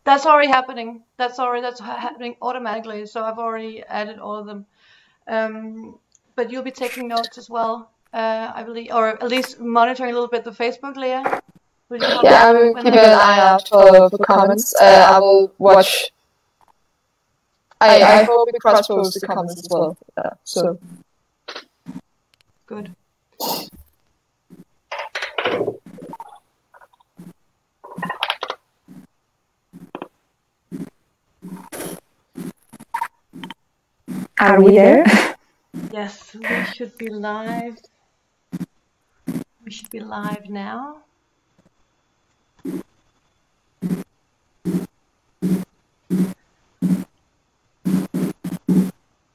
That's already happening. That's happening automatically. So I've already added all of them. But you'll be taking notes as well, I believe, or at least monitoring a little bit the Facebook, Lea. Yeah, I will keep an eye out for comments. I will watch. I hope we cross-post the comments as well. So good. Are we there? Yes, we should be live. We should be live now.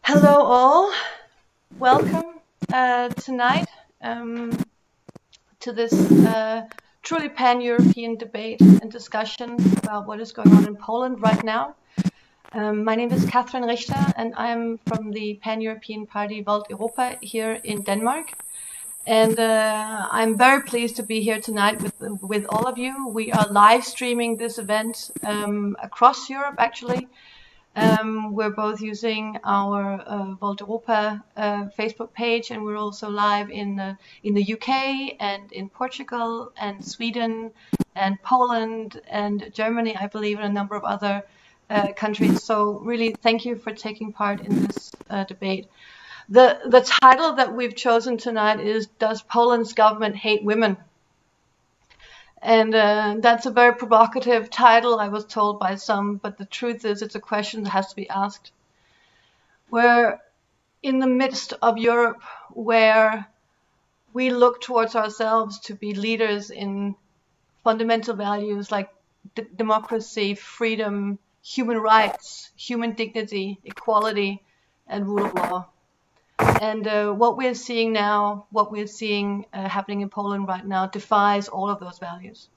Hello all. Welcome tonight to this truly pan-European debate and discussion about what is going on in Poland right now. My name is Catherine Richter, and I'm from the Pan-European Party Volt Europa here in Denmark. And I'm very pleased to be here tonight with all of you. We are live streaming this event across Europe, actually. We're both using our Volt Europa Facebook page, and we're also live in the UK and in Portugal and Sweden and Poland and Germany, I believe, and a number of other countries. So really thank you for taking part in this debate. The title that we've chosen tonight is "Does Poland's government hate women?" And that's a very provocative title, I was told by some, but the truth is it's a question that has to be asked. We're in the midst of Europe where we look towards ourselves to be leaders in fundamental values like democracy, freedom, human rights, human dignity, equality, and rule of law. And what we're seeing now, happening in Poland right now, defies all of those values.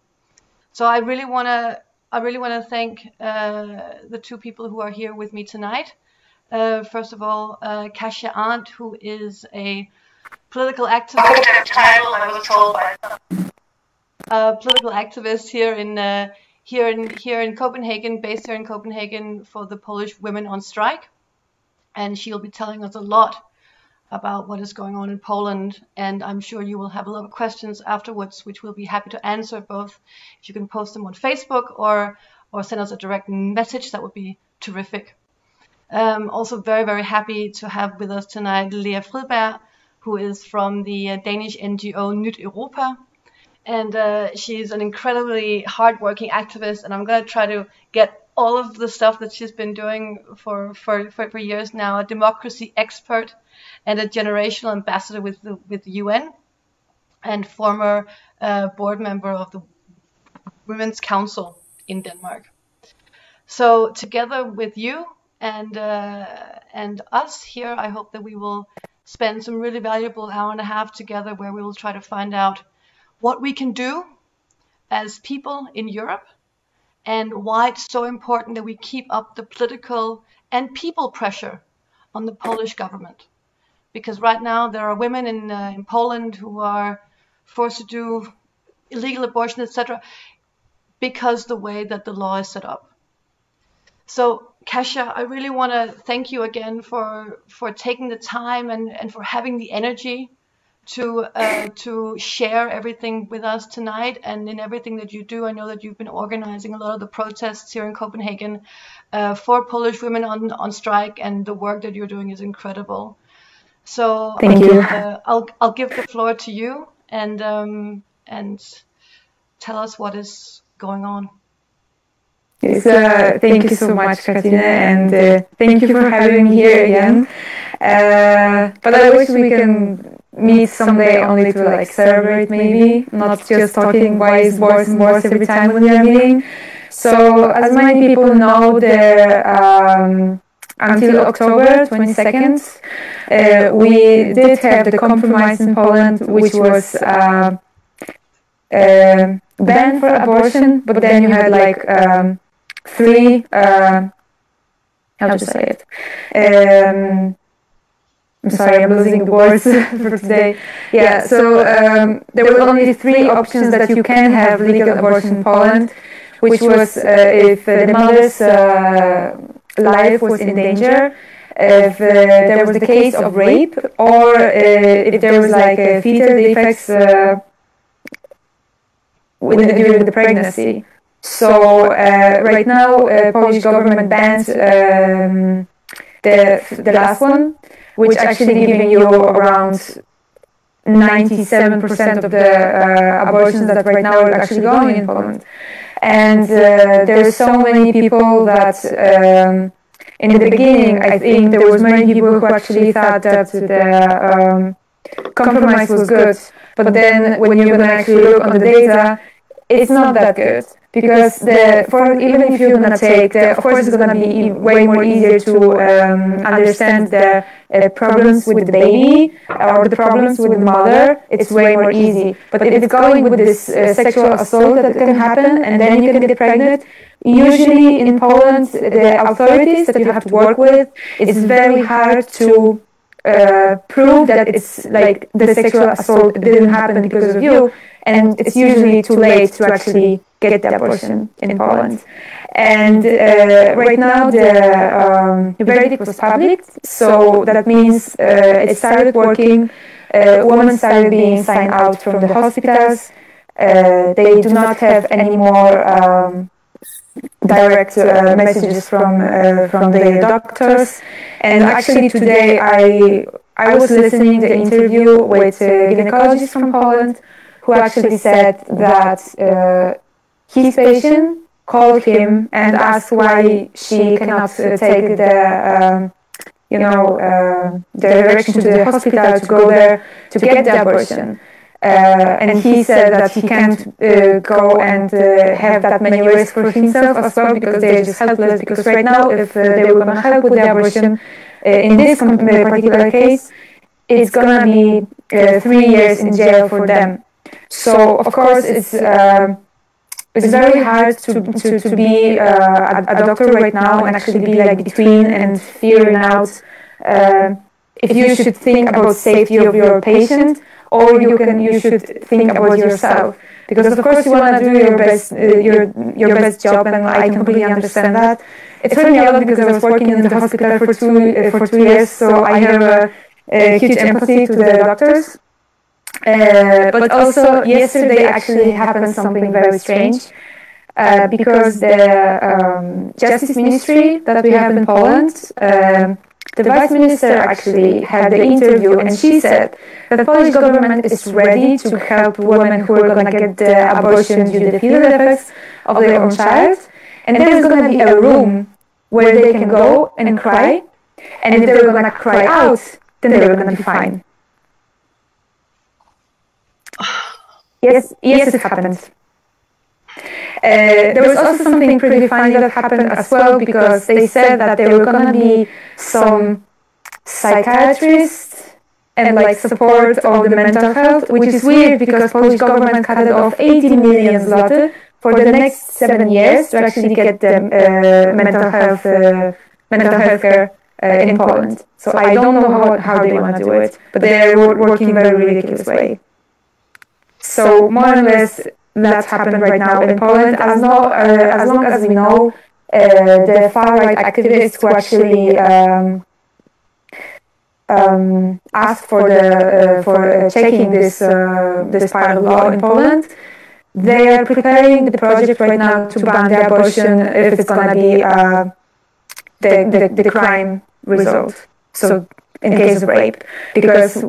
So I really want to thank the two people who are here with me tonight. First of all, Kasia Arndt, who is a political activist. Title, I was told by a political activist here in Copenhagen, based here in Copenhagen for the Polish Women on Strike, and she'll be telling us a lot about what is going on in Poland, and I'm sure you will have a lot of questions afterwards, which we'll be happy to answer, both if you can post them on Facebook or send us a direct message. That would be terrific. Also very, very happy to have with us tonight Lea Fridberg, who is from the Danish NGO Nyt Europa, and she's an incredibly hardworking activist, and I'm going to try to get all of the stuff that she's been doing for years now, a democracy expert and a generational ambassador with the UN, and former board member of the Women's Council in Denmark. So together with you and us here, I hope that we will spend some really valuable hour and a half together where we will try to find out what we can do as people in Europe and why it's so important that we keep up the political and people pressure on the Polish government. Because right now there are women in Poland who are forced to do illegal abortion, etc., because the way that the law is set up. So, Kasia, I really want to thank you again for taking the time and for having the energy to share everything with us tonight, and in everything that you do. I know that you've been organizing a lot of the protests here in Copenhagen for Polish women on strike, and the work that you're doing is incredible. So thank you. I'll give the floor to you and tell us what is going on. Yes, thank you so much, Katina, and thank you for having me here again. But I wish we can meet someday only to like celebrate, maybe, not just talking why is worse and worse every time when we are meeting. So as many people know, there until October 22nd, we did have the compromise in Poland, which was ban for abortion, but then you had like three, how to say it, I'm sorry, I'm losing the words for today. Yeah, so there were only 3 options that you can have legal abortion in Poland, which was if the mother's life was in danger, if there was the case of rape, or if there was like fetal defects during the pregnancy. So right now, Polish government bans the last one, which actually giving you around 97% of the abortions that right now are actually going in Poland. And there are so many people that in the beginning, I think there was many people who actually thought that the compromise was good. But then when you're going to actually look on the data, it's not that good. Because even if you're going to take, of course it's going to be way more easier to understand the problems with the baby or the problems with the mother, it's way more easy. But if it's going with this sexual assault that can happen and then you can get pregnant, usually in Poland, the authorities that you have to work with, it's very hard to prove that it's like the sexual assault didn't happen because of you, and it's usually too late to actually get the abortion in Poland. And right now the verdict was public, so that means it started working. Women started being signed out from the hospitals. They do not have any more direct messages from the doctors. And actually today I was listening to the interview with a gynecologist from Poland who actually said that his patient called him and asked why she cannot take the direction to the hospital to go there to get the abortion. And he said that he can't go and have that many risks for himself as well, because they're just helpless. Because right now, if they were going to help with the abortion, in this particular case, it's going to be 3 years in jail for them. So, of course, it's very hard to be a doctor right now and actually be like between and figuring out if you should think about safety of your patient, or you should think about yourself, because of course you want to do your best job, and I completely understand that. It hurt me a lot because I was working in the hospital for 2 years, so I have a huge empathy to the doctors. But also yesterday actually happened something very strange, because the Justice Ministry that we have in Poland, the Vice Minister actually had the interview, and she said that the Polish government is ready to help women who are going to get the abortion due to the fetal defects of their own child. And there's going to be a room where they can go and cry, and if they're going to cry out, then they're going to be fine. Yes, it happened. There was also something pretty funny that happened as well, because they said that there were going to be some psychiatrists and like support of the mental health, which is weird because Polish government cut off 80 million zloty for the next 7 years to actually get the mental health care in Poland. So I don't know how they want to do it, but they're working very ridiculous way. So more or less, that's happened right now in Poland. As long as we know, the far-right activists who actually asked for checking this part of law in Poland, they are preparing the project right now to ban the abortion if it's going to be the crime result. So in case of rape, because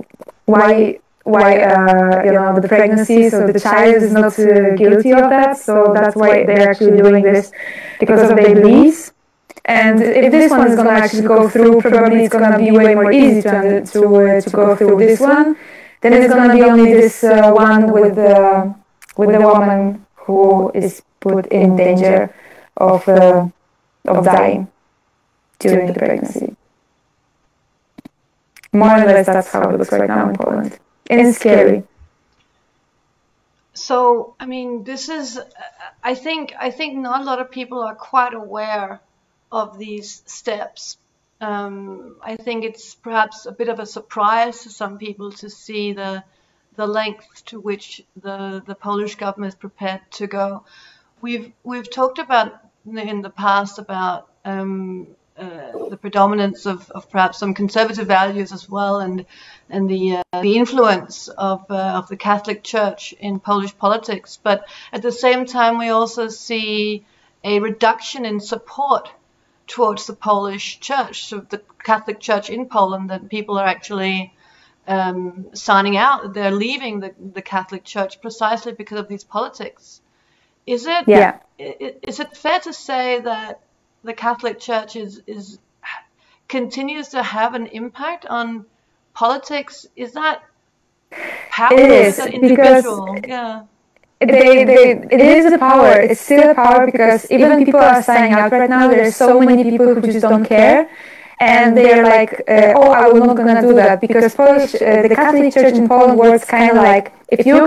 why the pregnancy, so the child is not guilty of that, so that's why they're actually doing this, because of their beliefs. And if this one is going to actually go through, probably it's going to be way more easy to go through this one. Then it's going to be only this one with the woman who is put in danger of dying during the pregnancy. More or less, that's how it looks right now in Poland. And it's scary. So, I mean, this is, I think not a lot of people are quite aware of these steps. I think it's perhaps a bit of a surprise to some people to see the length to which the Polish government is prepared to go. We've talked about in the past about the predominance of perhaps some conservative values as well, and the influence of the Catholic Church in Polish politics. But at the same time, we also see a reduction in support towards the Polish Church, so the Catholic Church in Poland, that people are actually signing out. They're leaving the Catholic Church precisely because of these politics. Is it? Yeah. Is it fair to say that the Catholic Church continues to have an impact on politics? Is that power? It is, that individual? Yeah. It is a power. It's still a power because even people are signing out right now. There's so many people who just don't care, and they're like, "Oh, I will not gonna do that," because the Catholic Church in Poland works kind of like, if you're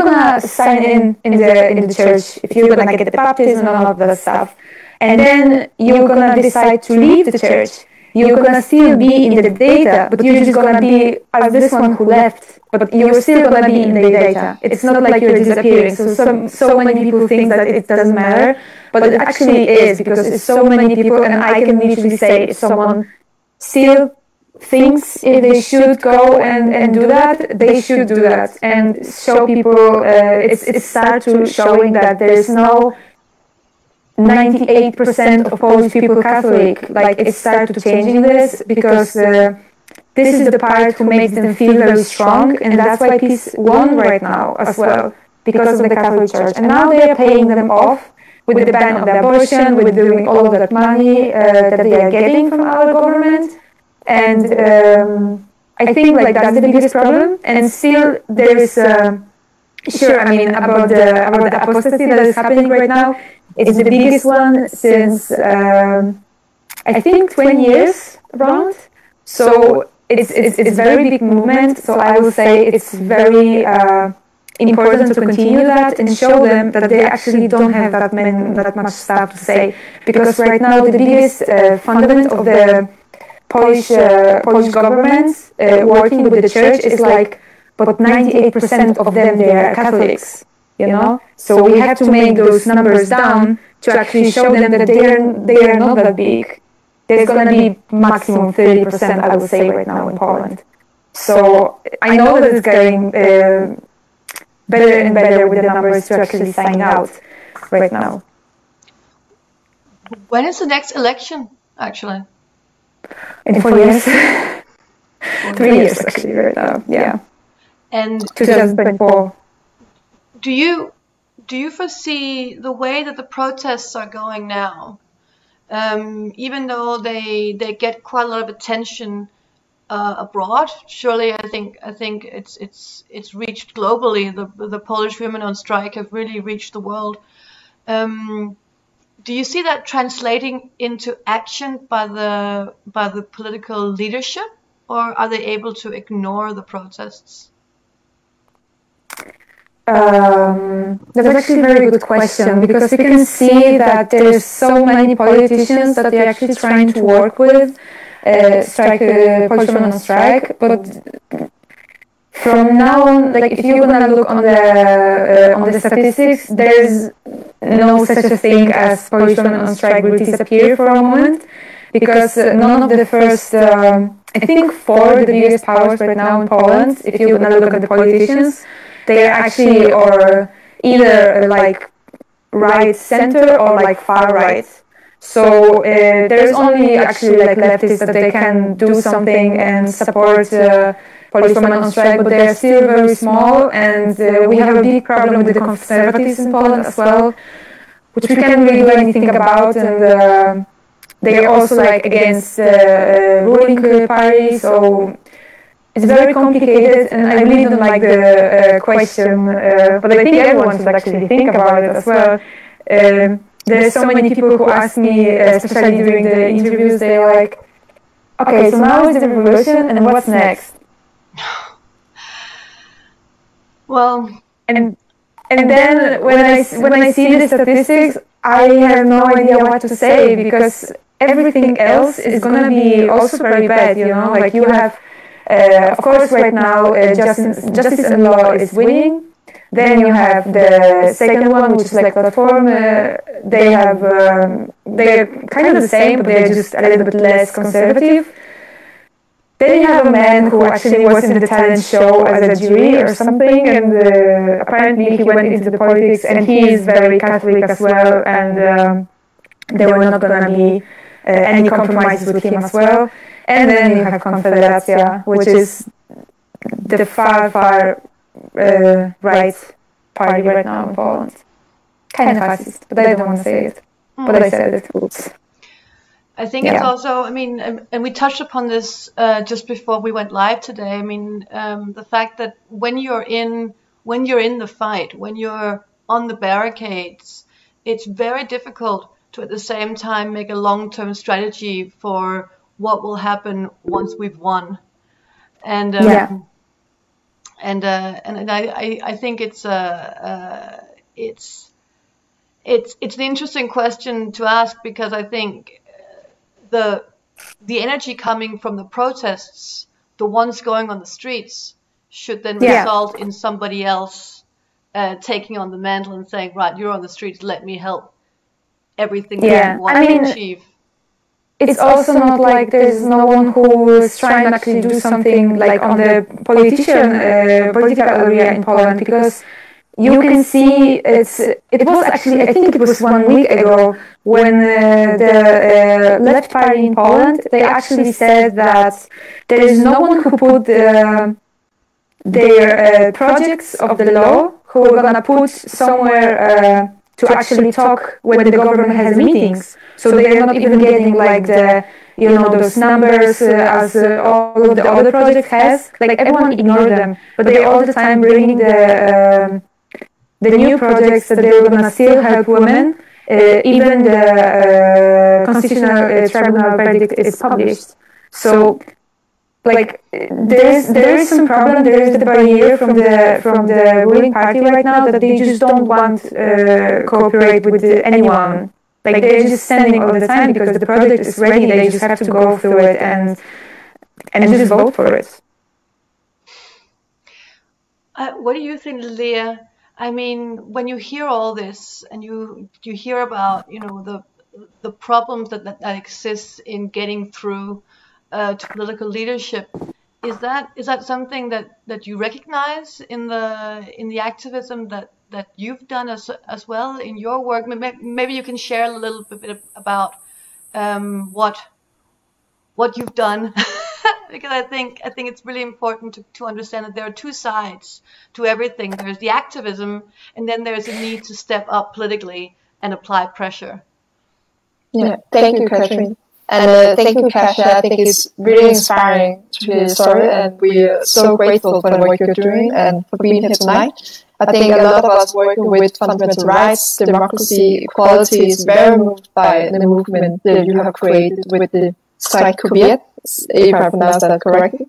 gonna sign in the church, if you're gonna get the baptism and all of that stuff, and then you're gonna decide to leave the church, you're gonna still be in the data, but you're just gonna be as this one who left, but you're still gonna be in the data. It's not like you're disappearing. So many people think that it doesn't matter, but it actually is, because it's so many people, and I can literally say if someone still thinks if they should go and do that, they should do that, and show people. It starts to showing that there is no 98% of Polish people Catholic. Like, it started to changing this, because this is the part who makes them feel very strong, and that's why peace won right now as well, because of the Catholic Church. And now they are paying them off with the ban of the abortion, with doing all of that money that they are getting from our government. And I think like that's the biggest problem. And still there is sure, I mean, about the apostasy that is happening right now. It's the biggest one since I think 20 years around. So it's a very big movement. So I will say it's very important to continue that and show them that they actually don't have that much stuff to say, because right now the biggest fundament of the Polish government working with the church is like, but 98% of them, they are Catholics, you know. So we have to make those numbers down to actually show them that they are not that big. There's going to be maximum 30%, I would say, right now in Poland. So I know that it's getting better and better with the numbers to actually sign out right now. When is the next election, actually? In 4 years. 3 years, actually, right now, yeah. And 2024. Do you foresee the way that the protests are going now, even though they get quite a lot of attention abroad? Surely, I think it's reached globally. The Polish women on strike have really reached the world. Do you see that translating into action by the political leadership, or are they able to ignore the protests? That's actually a very good question, because we can see that there's so many politicians that they're actually trying to work with, Polish women on strike, but from now on, like, if you're gonna look on the statistics, there's no such a thing as Polish women on strike will disappear for a moment, because none of the first, I think 4 of the biggest powers right now in Poland, if you're gonna look at the politicians, they are actually or either like right center or like far right. So there's only actually like leftists that they can do something and support Polish women on strike, but they're still very small, and we have a big problem with the conservatives in Poland as well, which we can't really do anything about, and they are also like against ruling party, so it's very complicated, and I really don't like the question, but I think everyone should actually think about it as well. There's so many people who ask me, especially during the interviews, they're like, okay, so now is the revolution, and what's next? Well, and then when I see the statistics, I have no idea what to say, because everything else is gonna be also very bad, you know, like you have, of course, right now, justice and law is winning. Then you have the second one, which is like platform. They're kind of the same, but they're just a little bit less conservative. Then you have a man who actually was in the talent show as a jury or something, and apparently he went into the politics, and he is very Catholic as well, and there were not going to be any compromises with him as well. And then you have Confederacja, which is the far right party right now in Poland. Kind of fascist, but I don't want to say it. But I said it. Oops. I think it's also, I mean, and we touched upon this just before we went live today. I mean, the fact that when you're in the fight, when you're on the barricades, it's very difficult to at the same time make a long-term strategy for what will happen once we've won. And I think it's an interesting question to ask, because I think the energy coming from the protests, the ones going on the streets, should then result in somebody else taking on the mantle and saying, right, you're on the streets, let me help everything that you want to achieve. It's also not like there's no one who is trying to actually do something like on the political area in Poland, because you can see it was actually, I think it was 1 week ago, when the left party in Poland, they actually said that there is no one who put their projects of the law who are going to put somewhere to actually talk when the government has meetings. So they're not even getting like the, you know, those numbers as all of the other projects has. Like everyone ignored them, but they all the time bring the new projects that they're gonna still help women. Even the constitutional tribunal verdict is published. So, like there is some problem. There is the barrier from the ruling party right now that they just don't want cooperate with anyone. Like they're just standing all the time because the project is ready. They just have to go through it and just vote for it. What do you think, Lea? I mean, when you hear all this and you hear about, you know, the problems that exist in getting through to political leadership, is that something that you recognize in the activism that you've done as well in your work? Maybe you can share a little bit about what you've done. Because I think it's really important to understand that there are two sides to everything. There's the activism, and then there's a need to step up politically and apply pressure. Yeah, thank you, Katrin. And thank you, Kasia. I think it's really inspiring to hear your story, and we're so grateful for the work you're doing and for being here tonight. I think a lot of us working with fundamental rights, democracy, equality is very moved by the movement that you have created with the strike kobiet, if I pronounce that correctly,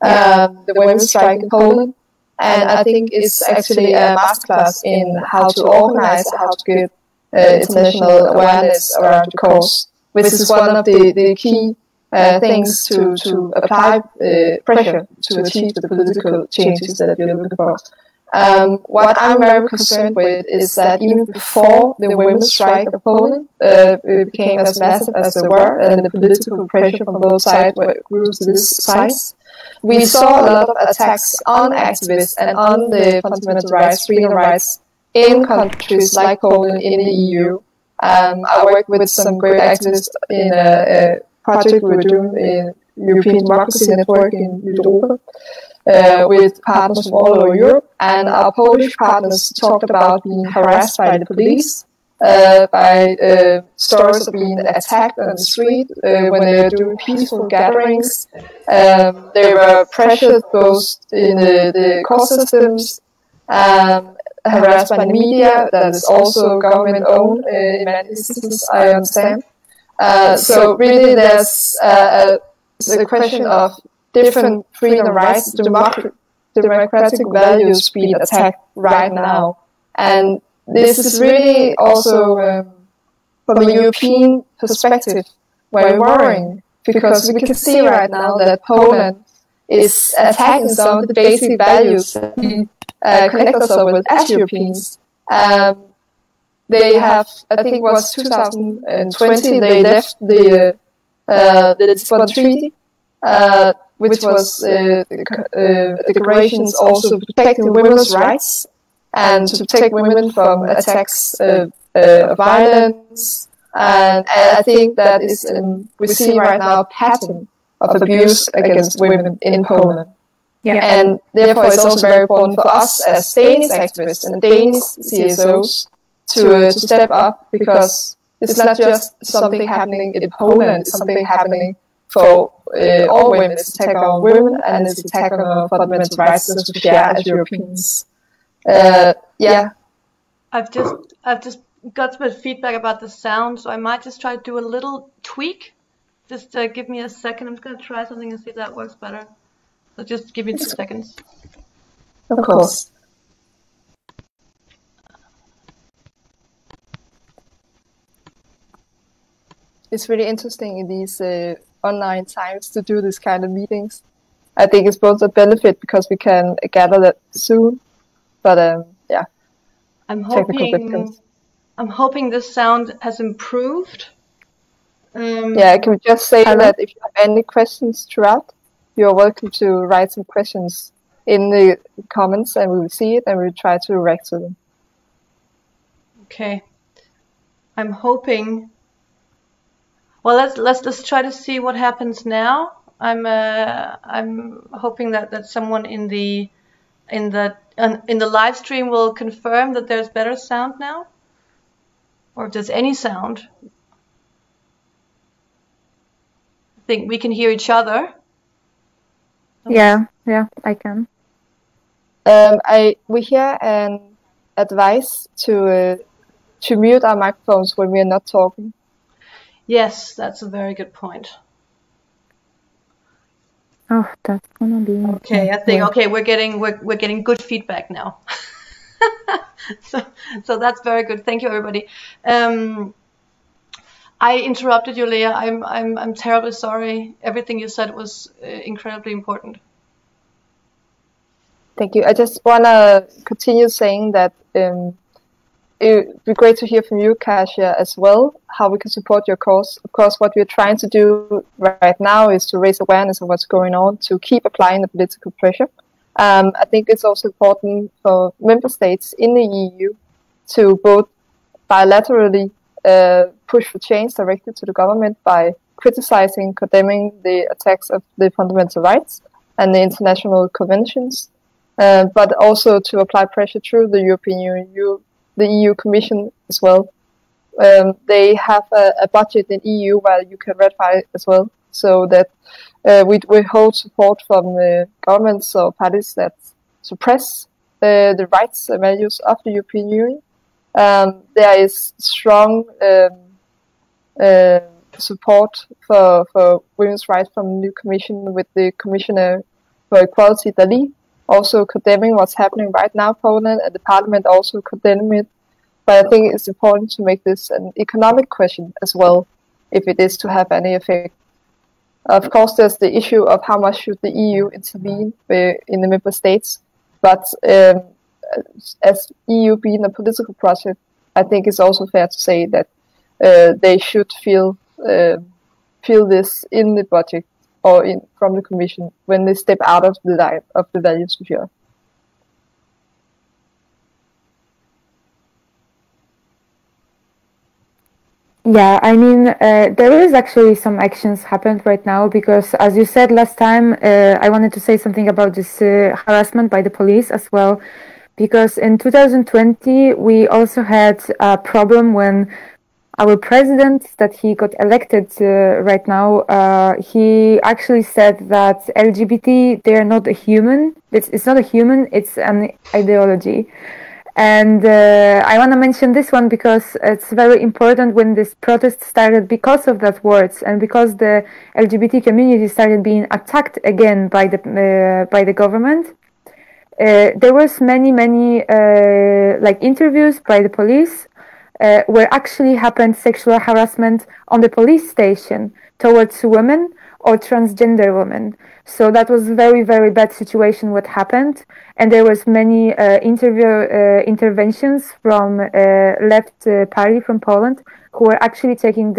the women's strike in Poland. And I think it's actually a masterclass in how to organize, how to get international awareness around the cause, which is one of the key things to apply pressure to achieve the political changes that we're looking for. What I'm very concerned with is that even before the women's strike of Poland became as massive as they were, and the political pressure from both sides grew to this size, we saw a lot of attacks on activists and on the fundamental rights, freedom rights in countries like Poland in the EU. I worked with some great activists in a project we were doing in European Democracy Network in Nyt Europa, with partners from all over Europe, and our Polish partners talked about being harassed by the police, by stories of being attacked on the street when they were doing peaceful gatherings. They were pressured both in the court systems, harassed by the media that is also government-owned in many instances, I understand. So really there's a question of different freedom rights, democratic values being attacked right now. And this is really also, from a European perspective, very worrying, because we can see right now that Poland is attacking some of the basic values that we connect ourselves with as Europeans. They have, I think it was 2020, they left the Lisbon Treaty, which was declarations also protecting women's rights and to protect women from attacks of violence. And I think that is, we see right now a pattern of abuse against women in Poland. Yeah. And therefore it's also very important for us as Danish activists and Danish CSOs to step up, because it's not just something happening in Poland, it's something happening for all women. It's attack on women and it's attack on our fundamental rights that we share as Europeans. Yeah. I've just got some feedback about the sound, so I might just try to do a little tweak. Just give me a second. I'm just going to try something and see if that works better. So just give me 2 seconds. Of course. It's really interesting in these online times to do this kind of meetings. I think it's both a benefit because we can gather that soon, but yeah. I'm hoping this sound has improved. Yeah, I can just say that if you have any questions throughout, you're welcome to write some questions in the comments, and we will see it and we'll try to react to them. Okay. I'm hoping. Well, let's try to see what happens now. I'm hoping that someone in the live stream will confirm that there's better sound now, or if there's any sound. I think we can hear each other. Yeah, I can. We hear an advice to mute our microphones when we are not talking. Yes, that's a very good point. Oh, that's gonna be okay. I think we're getting good feedback now. so that's very good. Thank you, everybody. I interrupted you, Lea. I'm terribly sorry. Everything you said was incredibly important. Thank you. I just want to continue saying that it would be great to hear from you, Kasia, as well, how we can support your cause. Of course, what we're trying to do right now is to raise awareness of what's going on, to keep applying the political pressure. I think it's also important for member states in the EU to both bilaterally push for change directly to the government by criticizing, condemning the attacks of the fundamental rights and the international conventions, but also to apply pressure through the European Union, the EU Commission as well. They have a budget in EU where you can ratify as well, so that we hold support from governments or parties that suppress the rights and values of the European Union. There is strong support for women's rights from the new Commission, with the Commissioner for Equality, Dali, also condemning what's happening right now in Poland, and the Parliament also condemning it. But I think it's important to make this an economic question as well, if it is to have any effect. Of course, there's the issue of how much should the EU intervene in the member states, but as EU being a political project, I think it's also fair to say that they should feel this in the budget or from the Commission when they step out of the line of the values we share. Yeah, I mean, there is actually some actions happened right now, because as you said last time, I wanted to say something about this harassment by the police as well, because in 2020 we also had a problem when our president, that he got elected right now, he actually said that LGBT, they are not a human. It's not a human, it's an ideology. And I want to mention this one because it's very important. When this protest started because of that words, and because the LGBT community started being attacked again by the government, there was many like interviews by the police where actually happened sexual harassment on the police station towards women or transgender women. So that was very, very bad situation what happened, and there was many interventions from left party from Poland who were actually taking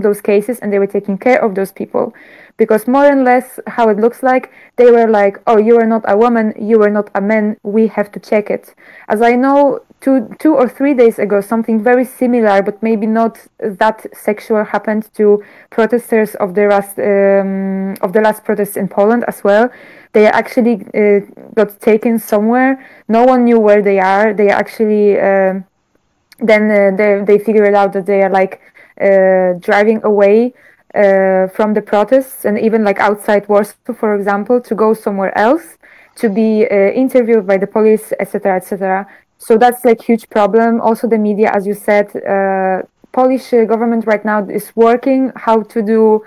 those cases, and they were taking care of those people, because more or less how it looks like, they were like, oh, you are not a woman, you are not a man, we have to check it. As I know, two or 3 days ago, something very similar, but maybe not that sexual, happened to protesters of the last protests in Poland as well. They actually got taken somewhere. No one knew where they are. They actually they figured out that they are like driving away from the protests, and even like outside Warsaw, for example, to go somewhere else to be interviewed by the police, etc., etc. So that's like huge problem. Also, the media, as you said, Polish government right now is working how to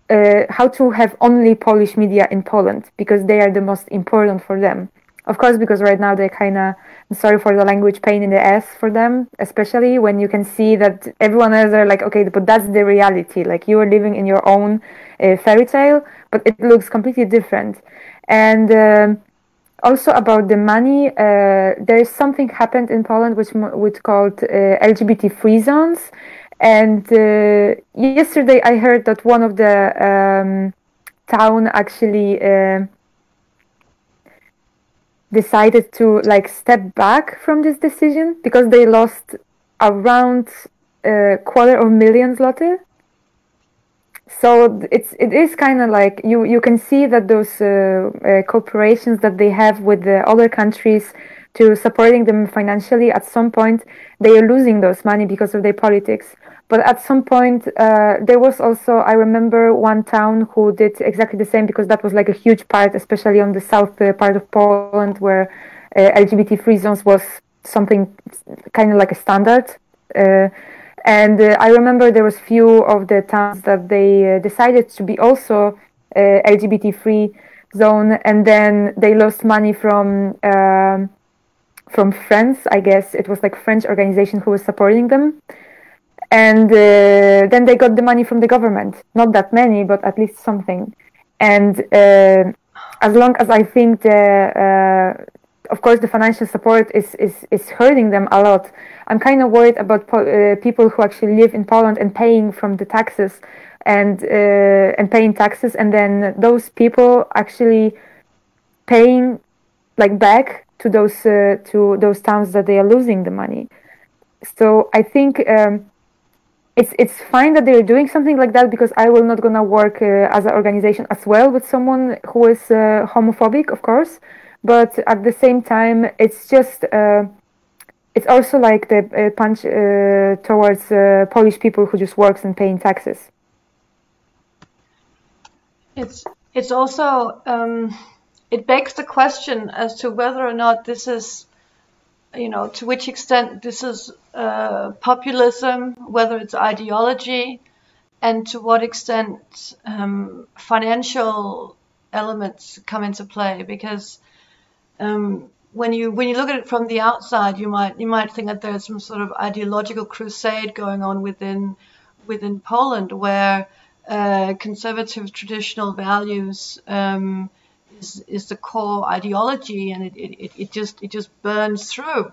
have only Polish media in Poland, because they are the most important for them. Of course, because right now they're kind of, sorry for the language, pain in the ass for them, especially when you can see that everyone else are like, okay, but that's the reality. Like, you are living in your own fairy tale, but it looks completely different. And also about the money, there is something happened in Poland which called LGBT free zones. And yesterday I heard that one of the town actually decided to like step back from this decision, because they lost around 250,000 zloty. So it is kind of like you can see that those cooperations that they have with the other countries to supporting them financially, at some point they are losing those money because of their politics. But at some point there was also, I remember one town who did exactly the same, because that was like a huge part, especially on the south part of Poland, where LGBT free zones was something kind of like a standard. And I remember there was few of the towns that they decided to be also LGBT-free zone, and then they lost money from France. I guess it was like French organization who was supporting them, and then they got the money from the government. Not that many, but at least something. And as long as I think of course, the financial support is hurting them a lot. I'm kind of worried about people who actually live in Poland and paying from the taxes and paying taxes, and then those people actually paying like back to those towns that they are losing the money. So I think it's fine that they're doing something like that, because I will not gonna work as an organization as well with someone who is homophobic, of course. But at the same time, it's just it's also like the punch towards Polish people who just works and paying taxes. It's also it begs the question as to whether or not this is, to which extent this is populism, whether it's ideology, and to what extent financial elements come into play. Because when you look at it from the outside, you might think that there's some sort of ideological crusade going on within Poland, where conservative traditional values is the core ideology, and it just burns through.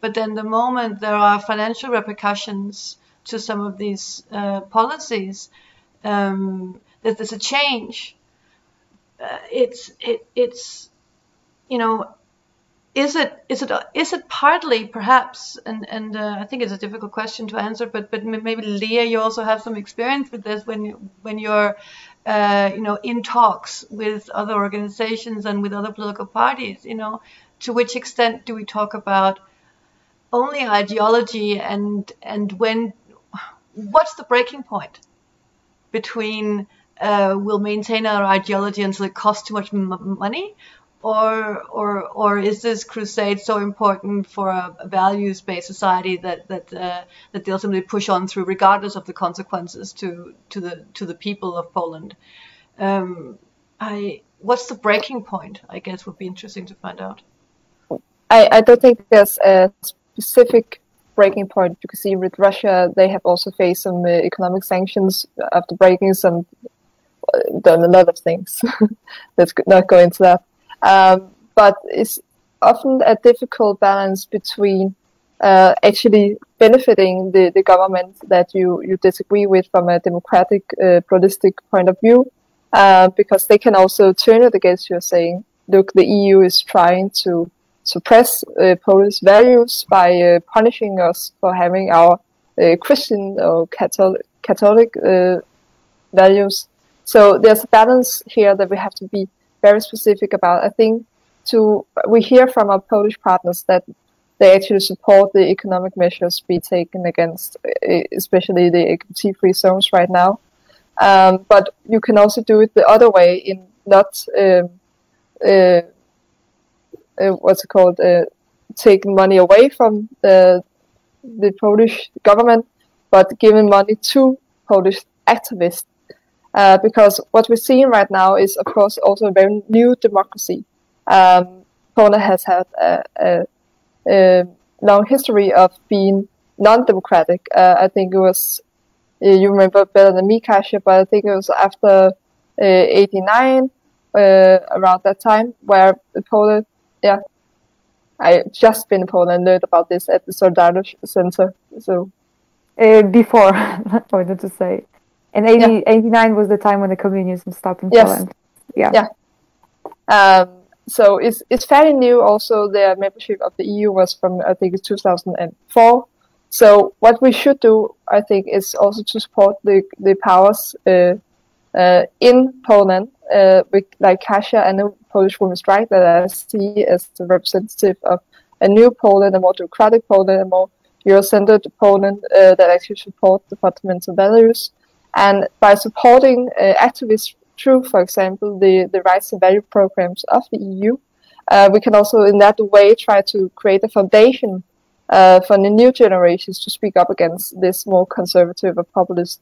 But then the moment there are financial repercussions to some of these policies, that there's a change. It's is it partly perhaps, and I think it's a difficult question to answer, but maybe Lea, you also have some experience with this when you're in talks with other organizations and with other political parties. To which extent do we talk about only ideology, and what's the breaking point between we'll maintain our ideology until it costs too much money, or is this crusade so important for a values-based society that they'll simply push on through regardless of the consequences to the people of Poland? What's the breaking point, I guess, would be interesting to find out. I don't think there's a specific breaking point. You can see with Russia, they have also faced some economic sanctions after breaking some, done a lot of things. Let's not go into that. But it's often a difficult balance between actually benefiting the government that you disagree with from a democratic, pluralistic point of view, because they can also turn it against you, saying, look, the EU is trying to suppress Polish values by punishing us for having our Christian or Catholic values. So there's a balance here that we have to be very specific about. I think we hear from our Polish partners that they actually support the economic measures be taken against, especially the LGBT-free zones right now. But you can also do it the other way in not taking money away from the Polish government, but giving money to Polish activists. Because what we're seeing right now is, of course, also a very new democracy. Poland has had a long history of being non-democratic. I think it was, you remember better than me, Kasia, but I think it was after 89, around that time, where Poland, I just been in Poland and learned about this at the Solidarność Center. So before, I wanted to say. And 89 was the time when the communism stopped in Poland. Yeah. So it's fairly new. Also, their membership of the EU was from, I think it's 2004. So what we should do, I think, is also to support the powers in Poland, with, like Kasia and the Polish Women's Strike, that I see as the representative of a new Poland, a more democratic Poland, a more Euro-centered Poland that actually support the fundamental values. And by supporting activists through, for example, the rights and value programs of the EU, we can also in that way try to create a foundation for the new generations to speak up against this more conservative or populist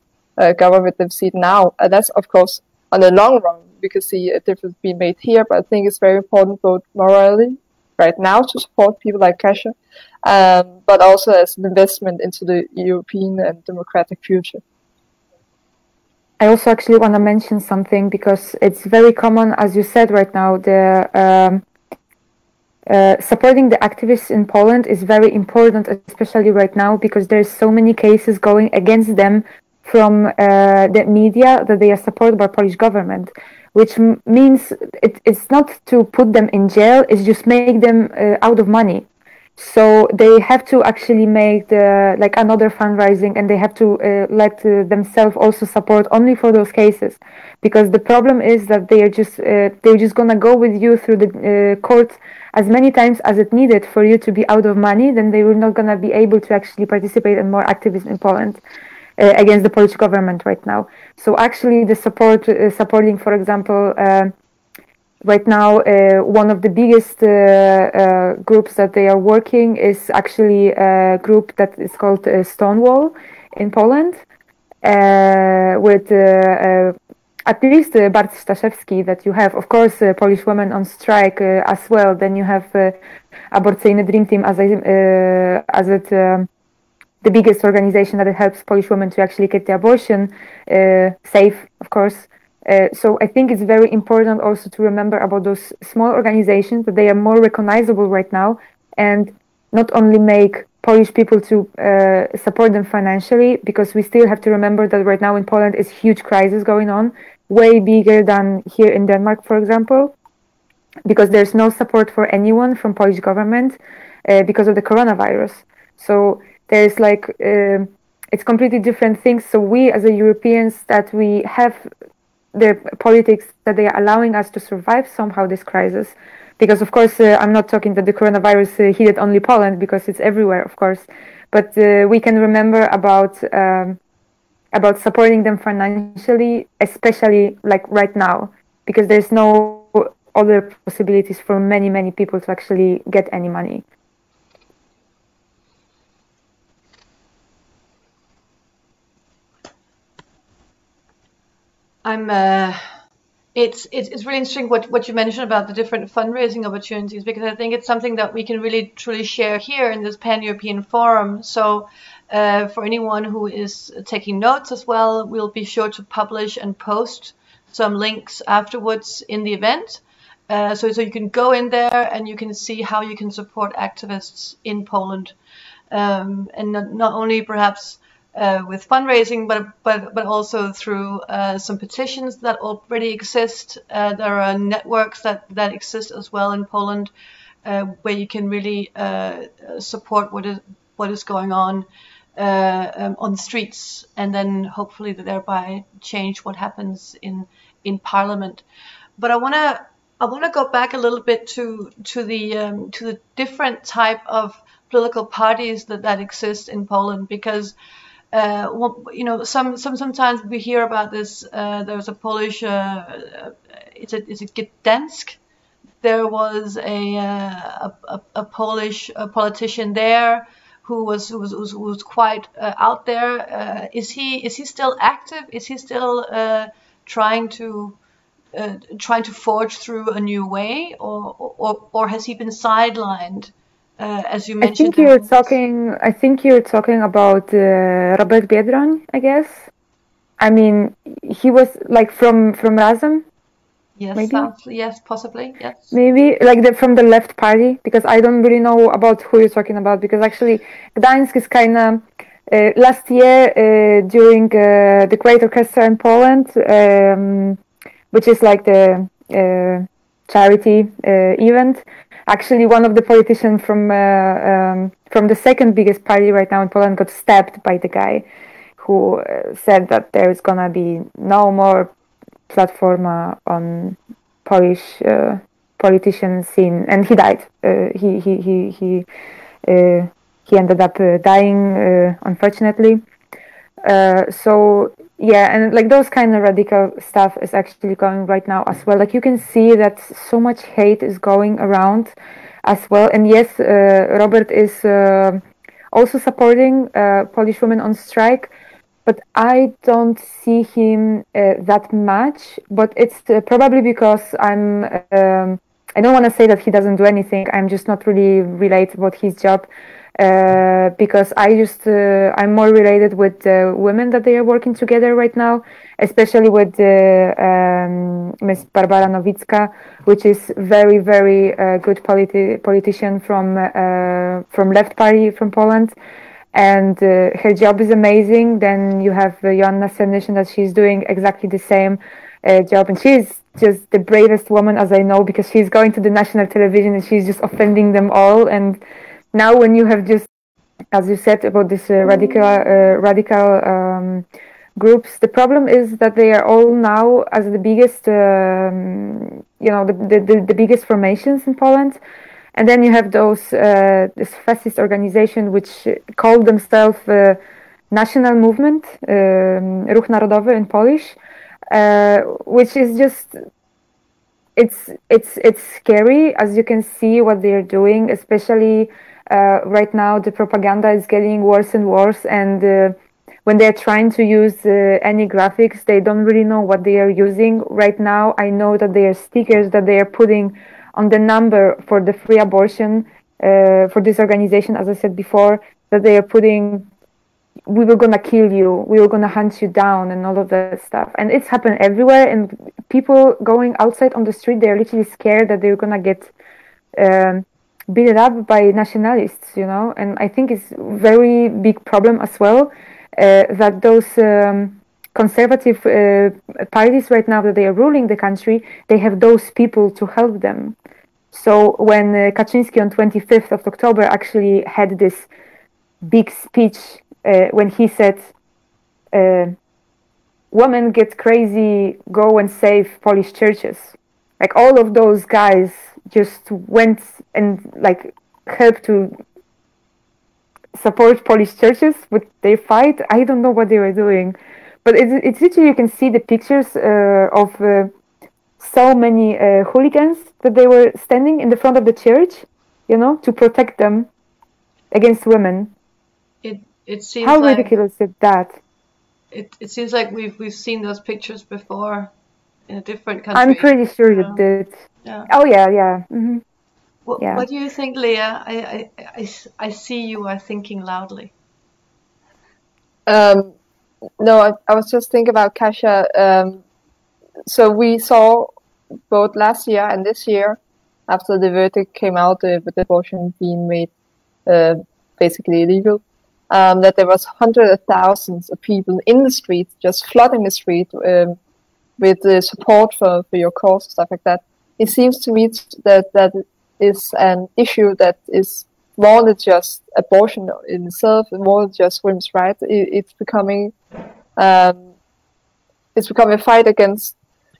government they've seen now. And that's, of course, on the long run, we can see a difference being made here, but I think it's very important both morally right now to support people like Kasia, but also as an investment into the European and democratic future. I also actually want to mention something, because it's very common, as you said right now, the supporting the activists in Poland is very important, especially right now, because there's so many cases going against them from the media that they are supported by Polish government, which means it's not to put them in jail, it's just make them out of money. So they have to actually make another fundraising, and they have to let themselves also support only for those cases, because the problem is that they're just gonna go with you through the court as many times as it needed for you to be out of money. Then they will not gonna be able to actually participate in more activism in Poland against the Polish government right now. So actually, the supporting, for example. Right now, one of the biggest groups that they are working is actually a group that is called Stonewall in Poland, with at least Bart Staszewski that you have, of course, Polish women on strike as well. Then you have Aborcyjny Dream Team the biggest organization that helps Polish women to actually get the abortion safe, of course. So I think it's very important also to remember about those small organizations, that they are more recognizable right now, and not only make Polish people to support them financially, because we still have to remember that right now in Poland is huge crisis going on, way bigger than here in Denmark, for example, because there's no support for anyone from Polish government because of the coronavirus. So there's it's completely different things. So we as a Europeans, that we have the politics that they are allowing us to survive somehow this crisis, because of course I'm not talking that the coronavirus hit only Poland, because it's everywhere, of course, but we can remember about supporting them financially, especially like right now, because there's no other possibilities for many people to actually get any money. I'm it's really interesting what you mentioned about the different fundraising opportunities, because I think it's something that we can really truly share here in this pan-European forum. So for anyone who is taking notes as well, we'll be sure to publish and post some links afterwards in the event. So you can go in there and you can see how you can support activists in Poland, and not only perhaps with fundraising, but also through some petitions that already exist. There are networks that exist as well in Poland, where you can really support what is going on the streets, and then hopefully thereby change what happens in Parliament. But I want to go back a little bit to the different type of political parties that exist in Poland, because sometimes we hear about this. There's a Polish, is it danske? There was a Polish politician there who was quite out there. Is he still active? Is he still trying to forge through a new way, or has he been sidelined? As you mentioned, I think you're talking about Robert Biedroń, I guess. I mean, he was like from Razem. Yes, maybe? Yes, possibly. Yes. Maybe like from the left party, because I don't really know about who you're talking about. Because actually, Gdańsk is kind of last year during the Great Orchestra in Poland, which is like the charity event. Actually, one of the politicians from the second biggest party right now in Poland got stabbed by the guy who said that there is gonna be no more platform on Polish politician scene, and he died. He ended up dying, unfortunately. So yeah, and like those kind of radical stuff is actually going right now as well. Like you can see that so much hate is going around as well. And yes, Robert is also supporting Polish women on strike, but I don't see him that much. But it's probably because I don't want to say that he doesn't do anything. I'm just not really related about his job. Because I'm more related with the women that they are working together right now, especially with Miss Barbara Nowicka, which is very, very good politician from left party from Poland, and her job is amazing. Then you have Joanna Senyshyn, that she's doing exactly the same job, and she's just the bravest woman as I know, because she's going to the national television and she's just offending them all. And now when you have just, as you said about this radical groups, the problem is that they are all now as the biggest, the biggest formations in Poland. And then you have this fascist organization which call themselves National Movement, Ruch Narodowy in Polish, which is just, it's scary, as you can see what they are doing, especially right now. The propaganda is getting worse and worse, and when they're trying to use any graphics, they don't really know what they are using right now. I know that they are stickers that they are putting on the number for the free abortion for this organization, as I said before, that they are putting, we were gonna kill you, we were gonna hunt you down, and all of that stuff. And it's happened everywhere, and people going outside on the street, they're literally scared that they're gonna get beat up by nationalists, and I think it's a very big problem as well, that those conservative parties right now that they are ruling the country, they have those people to help them. So when Kaczynski on 25th of October actually had this big speech when he said, women get crazy, go and save Polish churches. Like all of those guys just went and like helped to support Polish churches with their fight. I don't know what they were doing, but it's literally, you can see the pictures of so many hooligans that they were standing in the front of the church, to protect them against women. It seems how ridiculous is that? It seems like we've seen those pictures before. a different country. I'm pretty sure you did. Yeah. Oh yeah. Mm-hmm. Yeah. What do you think, Leah? I see you are thinking loudly. No, I was just thinking about Kasia. So we saw both last year and this year, after the verdict came out with abortion being made basically illegal, that there was hundreds of thousands of people in the streets, just flooding the street with the support for your cause, stuff like that. It seems to me that is an issue that is more than just abortion in itself, more than just women's rights. It's becoming a fight against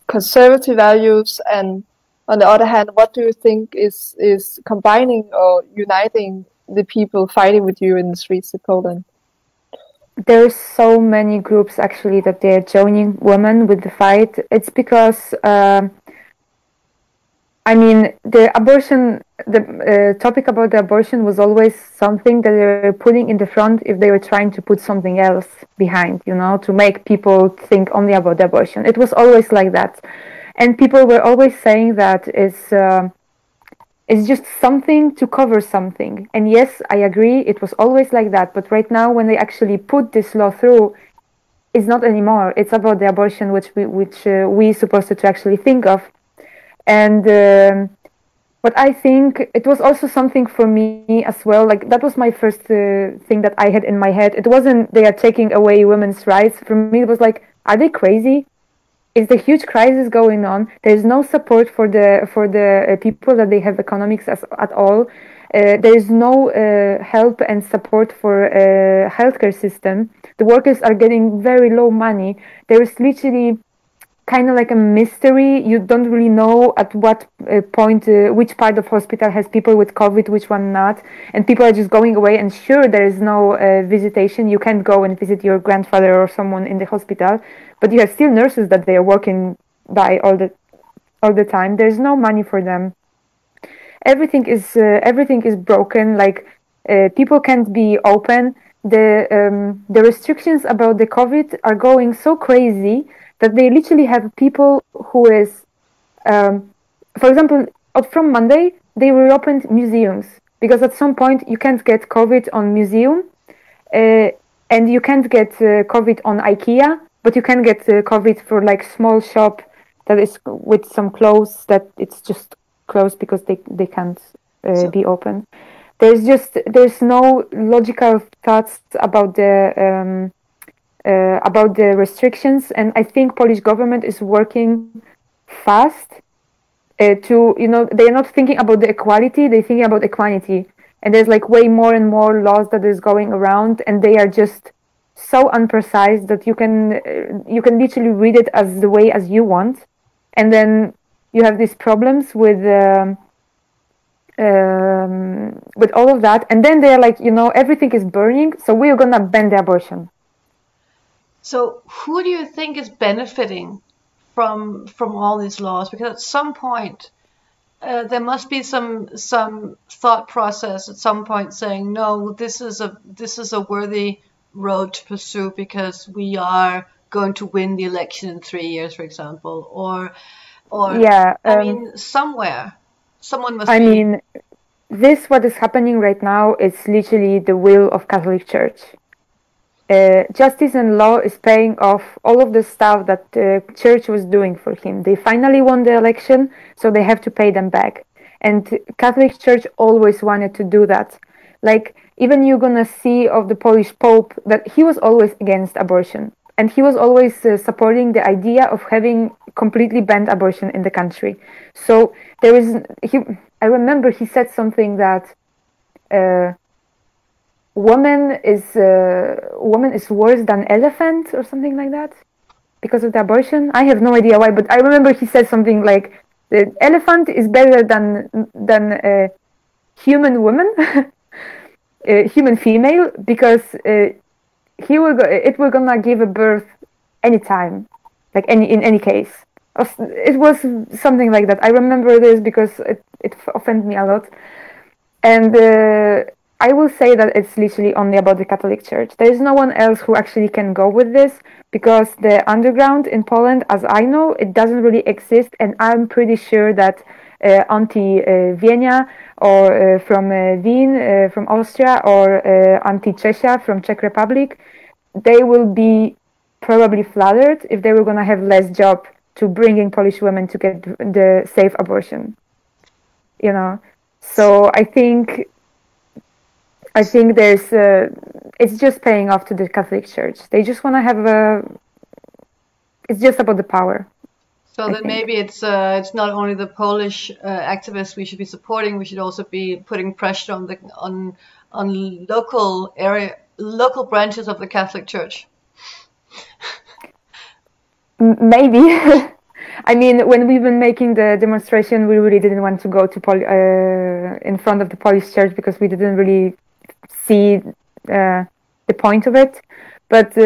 conservative values. And on the other hand, what do you think is combining or uniting the people fighting with you in the streets of Poland? There's so many groups actually that they're joining women with the fight. It's because the topic about the abortion was always something that they were putting in the front if they were trying to put something else behind, to make people think only about the abortion. It was always like that. And people were always saying that it's just something to cover something. And yes, I agree, it was always like that. But right now, when they actually put this law through, it's not anymore. It's about the abortion which we supposed to actually think of. And what I think, it was also something for me as well. Like, that was my first thing that I had in my head. It wasn't they are taking away women's rights. For me, it was like, are they crazy? Is the huge crisis going on? There's no support for the people that they have economics at all. There is no help and support for healthcare system. The workers are getting very low money. There is literally kind of like a mystery. You don't really know at what point, which part of hospital has people with COVID, which one not. And people are just going away. And sure, there is no visitation. You can't go and visit your grandfather or someone in the hospital. But you have still nurses that they are working by all the time. There's no money for them. Everything is broken. Like people can't be open. The restrictions about the COVID are going so crazy that they literally have people who is, for example, from Monday they reopened museums because at some point you can't get COVID on museum, and you can't get COVID on IKEA. But you can get COVID for like small shop that is with some clothes that it's just closed because they can't be open. There's no logical thoughts about the restrictions, and I think Polish government is working fast to they're not thinking about the equality, they're thinking about equality, and there's like way more and more laws that is going around, and they are just so unprecise that you can literally read it as the way as you want, and then you have these problems with all of that, and then they're like, everything is burning, so we're gonna ban the abortion. So who do you think is benefiting from all these laws? Because at some point there must be some thought process at some point saying, no, this is a worthy road to pursue because we are going to win the election in 3 years, for example, or yeah. Somewhere someone must. What is happening right now is literally the will of Catholic Church. Justice and law is paying off all of the stuff that the church was doing for him. They finally won the election, so they have to pay them back. And Catholic Church always wanted to do that. Like, even you're gonna see of the Polish Pope that he was always against abortion. And he was always supporting the idea of having completely banned abortion in the country. So I remember he said something that woman is worse than elephant or something like that because of the abortion. I have no idea why, but I remember he said something like the elephant is better than a human woman, human female, because it will gonna give a birth anytime, like in any case. It was something like that. I remember this because it offended me a lot, and I will say that it's literally only about the Catholic Church. There is no one else who actually can go with this, because the underground in Poland, as I know, it doesn't really exist, and I'm pretty sure that Auntie Wienia or from Wien, from Austria, or Auntie Czesia from Czech Republic, they will be probably flattered if they were going to have less job to bring in Polish women to get the safe abortion. You know, so I think there's it's just paying off to the Catholic Church. They just want to have it's just about the power. So then maybe it's not only the Polish activists we should be supporting. We should also be putting pressure on local branches of the Catholic Church. Maybe. I mean, when we've been making the demonstration, we really didn't want to go to in front of the Polish church because we didn't really see the point of it. But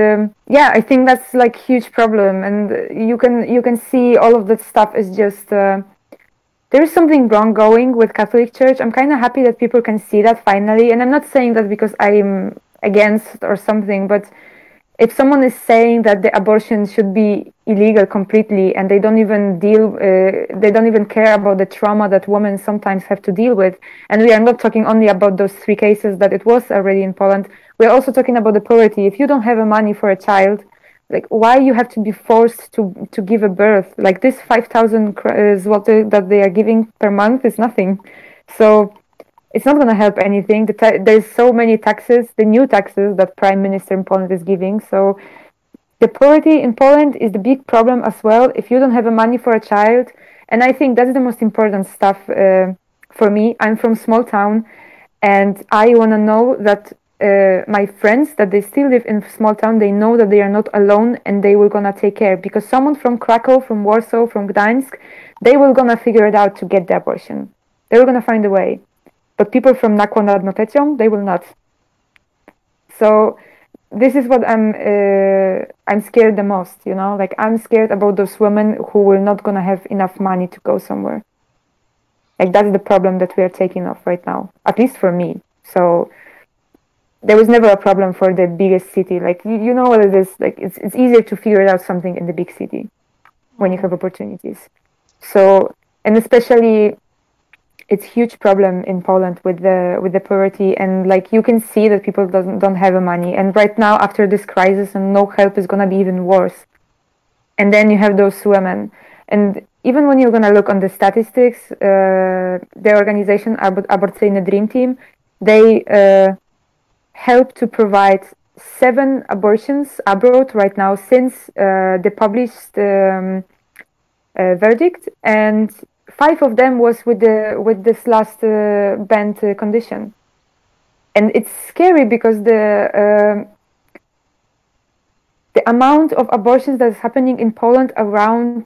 yeah, I think that's like huge problem, and you can see all of that stuff is just there is something wrong going with Catholic Church. I'm kind of happy that people can see that finally, and I'm not saying that because I'm against or something, but if someone is saying that the abortion should be illegal completely, and they don't even care about the trauma that women sometimes have to deal with, and we are not talking only about those 3 cases that it was already in Poland, we're also talking about the poverty. If you don't have money for a child, like why you have to be forced to give a birth? Like this 5,000 zloty that they are giving per month is nothing. So it's not going to help anything. There's so many taxes, the new taxes that Prime Minister in Poland is giving. So the poverty in Poland is the big problem as well. If you don't have money for a child, and I think that's the most important stuff for me. I'm from small town, and I want to know that my friends, that they still live in small town, they know that they are not alone, and they will gonna take care. Because someone from Krakow, from Warsaw, from Gdańsk, they will gonna figure it out to get the abortion. They will gonna find a way. But people from Nakło nad Notecią, they will not. So this is what I'm scared the most, you know? Like I'm scared about those women who will not gonna have enough money to go somewhere. Like that's the problem that we are taking off right now, at least for me. So there was never a problem for the biggest city. Like you know what it is. Like it's easier to figure out something in the big city when you have opportunities. So, and especially it's huge problem in Poland with the poverty, and like you can see that people don't have money. And right now, after this crisis and no help, is gonna be even worse. And then you have those women. And even when you're gonna look on the statistics, the organization Aborcyjny Dream Team, they help to provide 7 abortions abroad right now since the published verdict, and 5 of them was with this last banned condition. And it's scary because the amount of abortions that is happening in Poland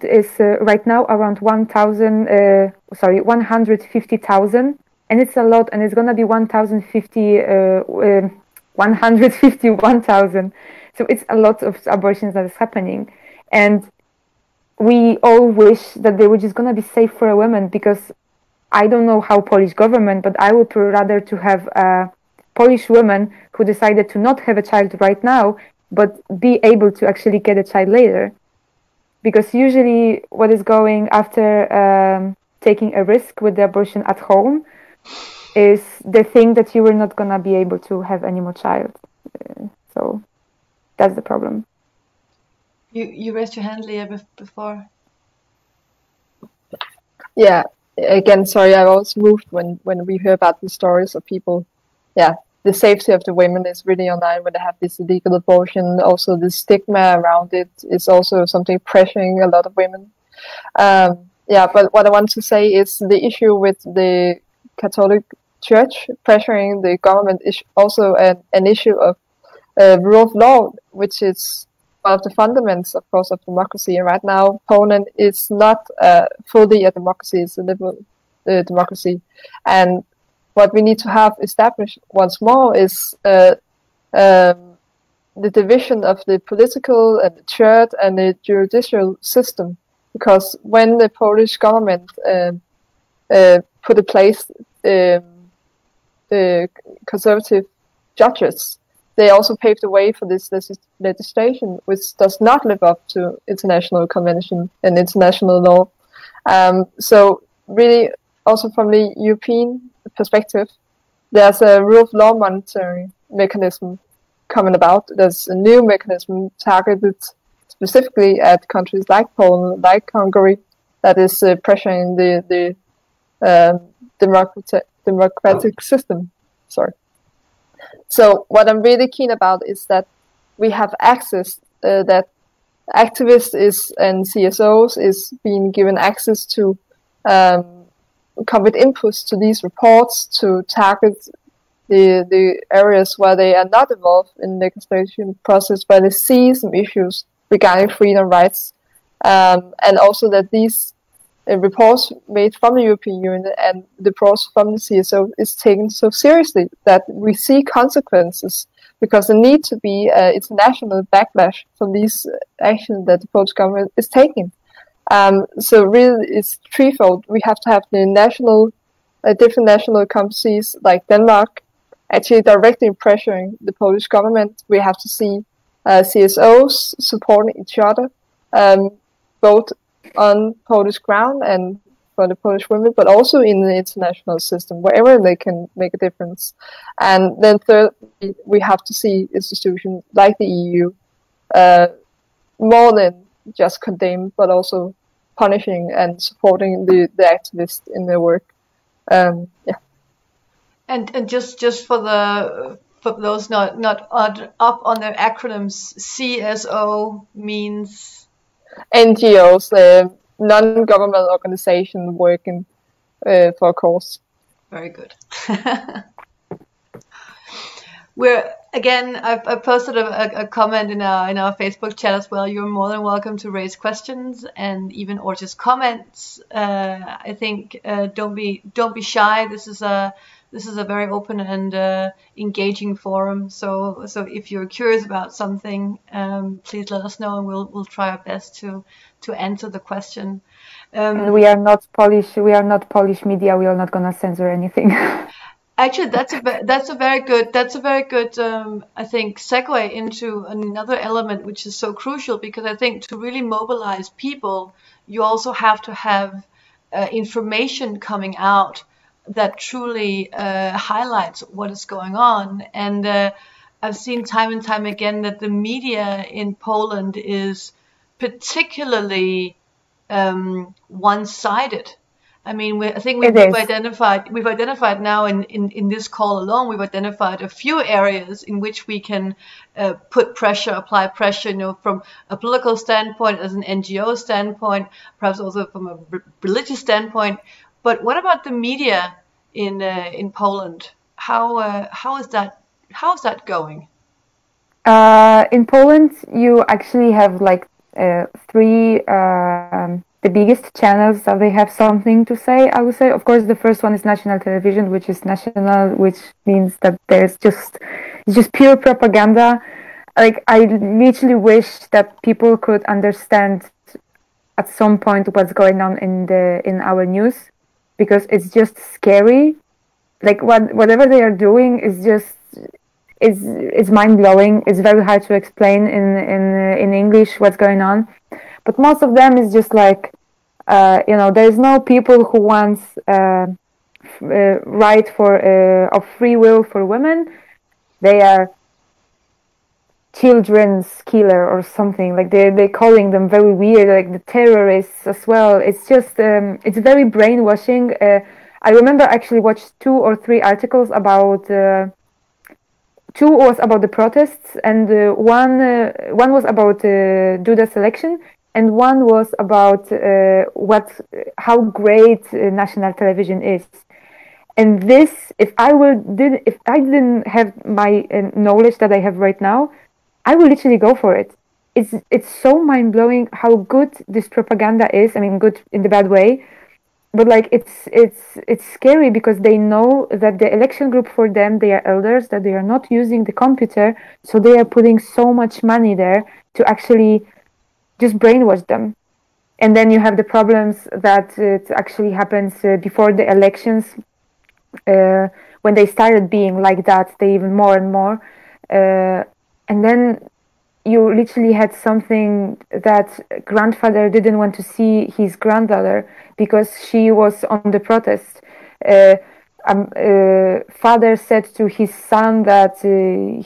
is right now around 150,000, and it's a lot, and it's gonna be 151,000. So it's a lot of abortions that is happening, and we all wish that they were just gonna be safe for a woman, because I don't know how Polish government, but I would rather to have a Polish woman who decided to not have a child right now, but be able to actually get a child later. Because usually what is going after taking a risk with the abortion at home is the thing that you were not gonna be able to have any more child. So that's the problem. You raised your hand, Lea, before. Yeah, again, sorry, I was moved when we hear about the stories of people. Yeah, the safety of the women is really on line when they have this illegal abortion. Also, the stigma around it is also something pressuring a lot of women. Yeah, but what I want to say is the issue with the Catholic Church pressuring the government is also an issue of rule of law, which is one of the fundamentals, of course, of democracy. And right now, Poland is not fully a democracy; it's a liberal democracy. And what we need to have established once more is the division of the political and the church and the judicial system. Because when the Polish government put in place the conservative judges, they also paved the way for this legislation, which does not live up to international convention and international law. So really, also from the European perspective, there's a rule of law monitoring mechanism coming about. There's a new mechanism targeted specifically at countries like Poland, like Hungary, that is pressuring the democratic system. Sorry. So what I'm really keen about is that we have access, that activists and CSOs is being given access to come with inputs to these reports to target the areas where they are not involved in the legislation process, where they see some issues regarding freedom rights, and also that these reports made from the European Union and the reports from the CSO is taken so seriously that we see consequences, because there need to be international backlash from these actions that the Polish government is taking. So really it's threefold. We have to have the different national committees like Denmark actually directly pressuring the Polish government. We have to see CSOs supporting each other, both on Polish ground and for the Polish women, but also in the international system, wherever they can make a difference. And then third, we have to see institutions like the EU more than just condemn, but also punishing and supporting the activists in their work. Yeah. And just for those not up on their acronyms, CSO means NGOs, non-governmental organization working for a cause. Very good. I've posted a comment in our Facebook chat as well. You're more than welcome to raise questions or just comments. I think don't be shy. This is a very open and engaging forum. So if you're curious about something, please let us know, and we'll try our best to answer the question. And we are not Polish. We are not Polish media. We are not gonna censor anything. Actually, that's a very good I think segue into another element which is so crucial, because I think to really mobilize people, you also have to have information coming out that truly highlights what is going on. And I've seen time and time again that the media in Poland is particularly one-sided. I mean, I think we've identified now in this call alone, we've identified a few areas in which we can apply pressure, from a political standpoint, as an NGO standpoint, perhaps also from a religious standpoint. But what about the media in Poland? How is that going? In Poland, you actually have three. The biggest channels that they have something to say, I would say. Of course, the first one is national television, which is national, which means that it's just pure propaganda. I literally wish that people could understand at some point what's going on in our news, because it's just scary. Whatever they are doing is mind blowing. It's very hard to explain in English what's going on. But most of them is just there is no people who wants right of free will for women. They are children's killer or something. They're calling them very weird, like the terrorists as well. It's just it's very brainwashing. I remember actually watched 2 or 3 articles about. 2 was about the protests, and one was about Duda's election. And one was about how great national television is. And this, if I didn't have my knowledge that I have right now, I would literally go for it. It's so mind blowing how good this propaganda is. I mean, good in the bad way, but it's scary, because they know that the election group, for them, they are elders, that they are not using the computer, so they are putting so much money there to actually just brainwash them. And then you have the problems that it actually happens before the elections, when they started being like that, they even more and more And then you literally had something that grandfather didn't want to see his granddaughter because she was on the protest. Father said to his son that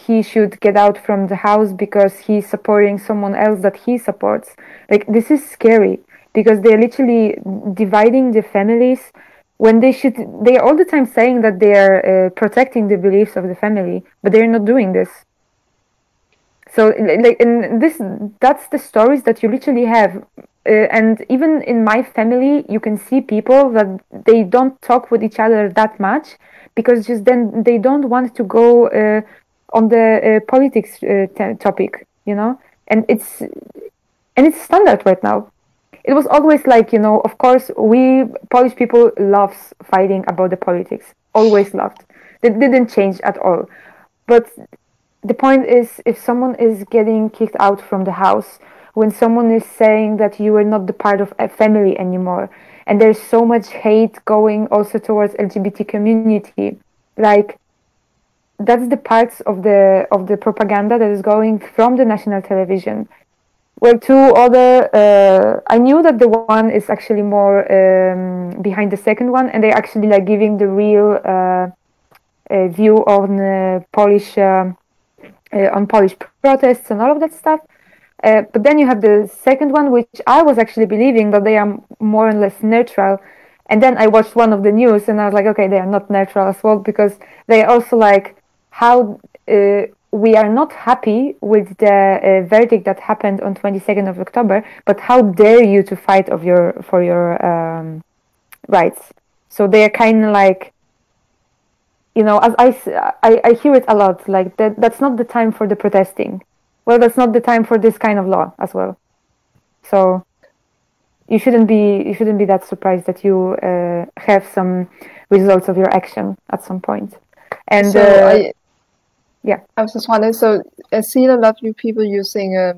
he should get out from the house because he's supporting someone else that he supports. Like, this is scary because they're literally dividing the families when they're all the time saying that they are protecting the beliefs of the family, but they're not doing this. So, like, that's the stories that you literally have. And even in my family, you can see people that they don't talk with each other that much because just then they don't want to go on the politics topic, you know? And it's standard right now. It was always like, you know, of course, we Polish people loves fighting about the politics. Always loved. It didn't change at all. But the point is, if someone is getting kicked out from the house, when someone is saying that you are not the part of a family anymore, and there's so much hate going also towards LGBT community, like, that's the parts of the propaganda that is going from the national television. Well, two other, I knew that the one is actually more behind the second one, and they're actually like giving the real view on Polish protests and all of that stuff. But then you have the second one, which I was actually believing that they are more or less neutral. And then I watched one of the news and I was like, okay, they are not neutral as well, because they also like how we are not happy with the verdict that happened on 22nd of October, but how dare you to fight for your rights. So they are kind of like, you know, as I hear it a lot, like that's not the time for the protesting. Well, that's not the time for this kind of law as well. So you shouldn't be that surprised that you have some results of your action at some point. And so I was just wondering. So I see a lot of you people using a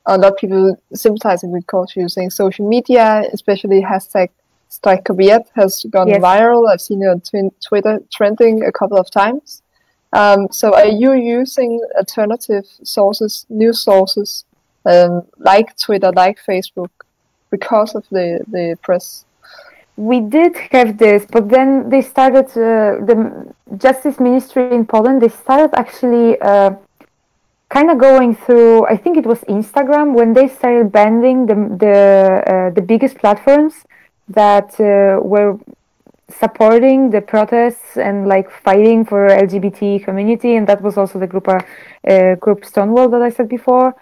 lot of people sympathizing with culture using social media, especially hashtag stadig has gone viral. I've seen it on Twitter trending a couple of times. So are you using alternative sources, news sources, like Twitter, like Facebook, because of the press? We did have this, but then they started, the Justice Ministry in Poland, they started actually kind of going through, I think it was Instagram, when they started banning the biggest platforms that were supporting the protests and like fighting for LGBT community, and that was also the group Stonewall that I said before.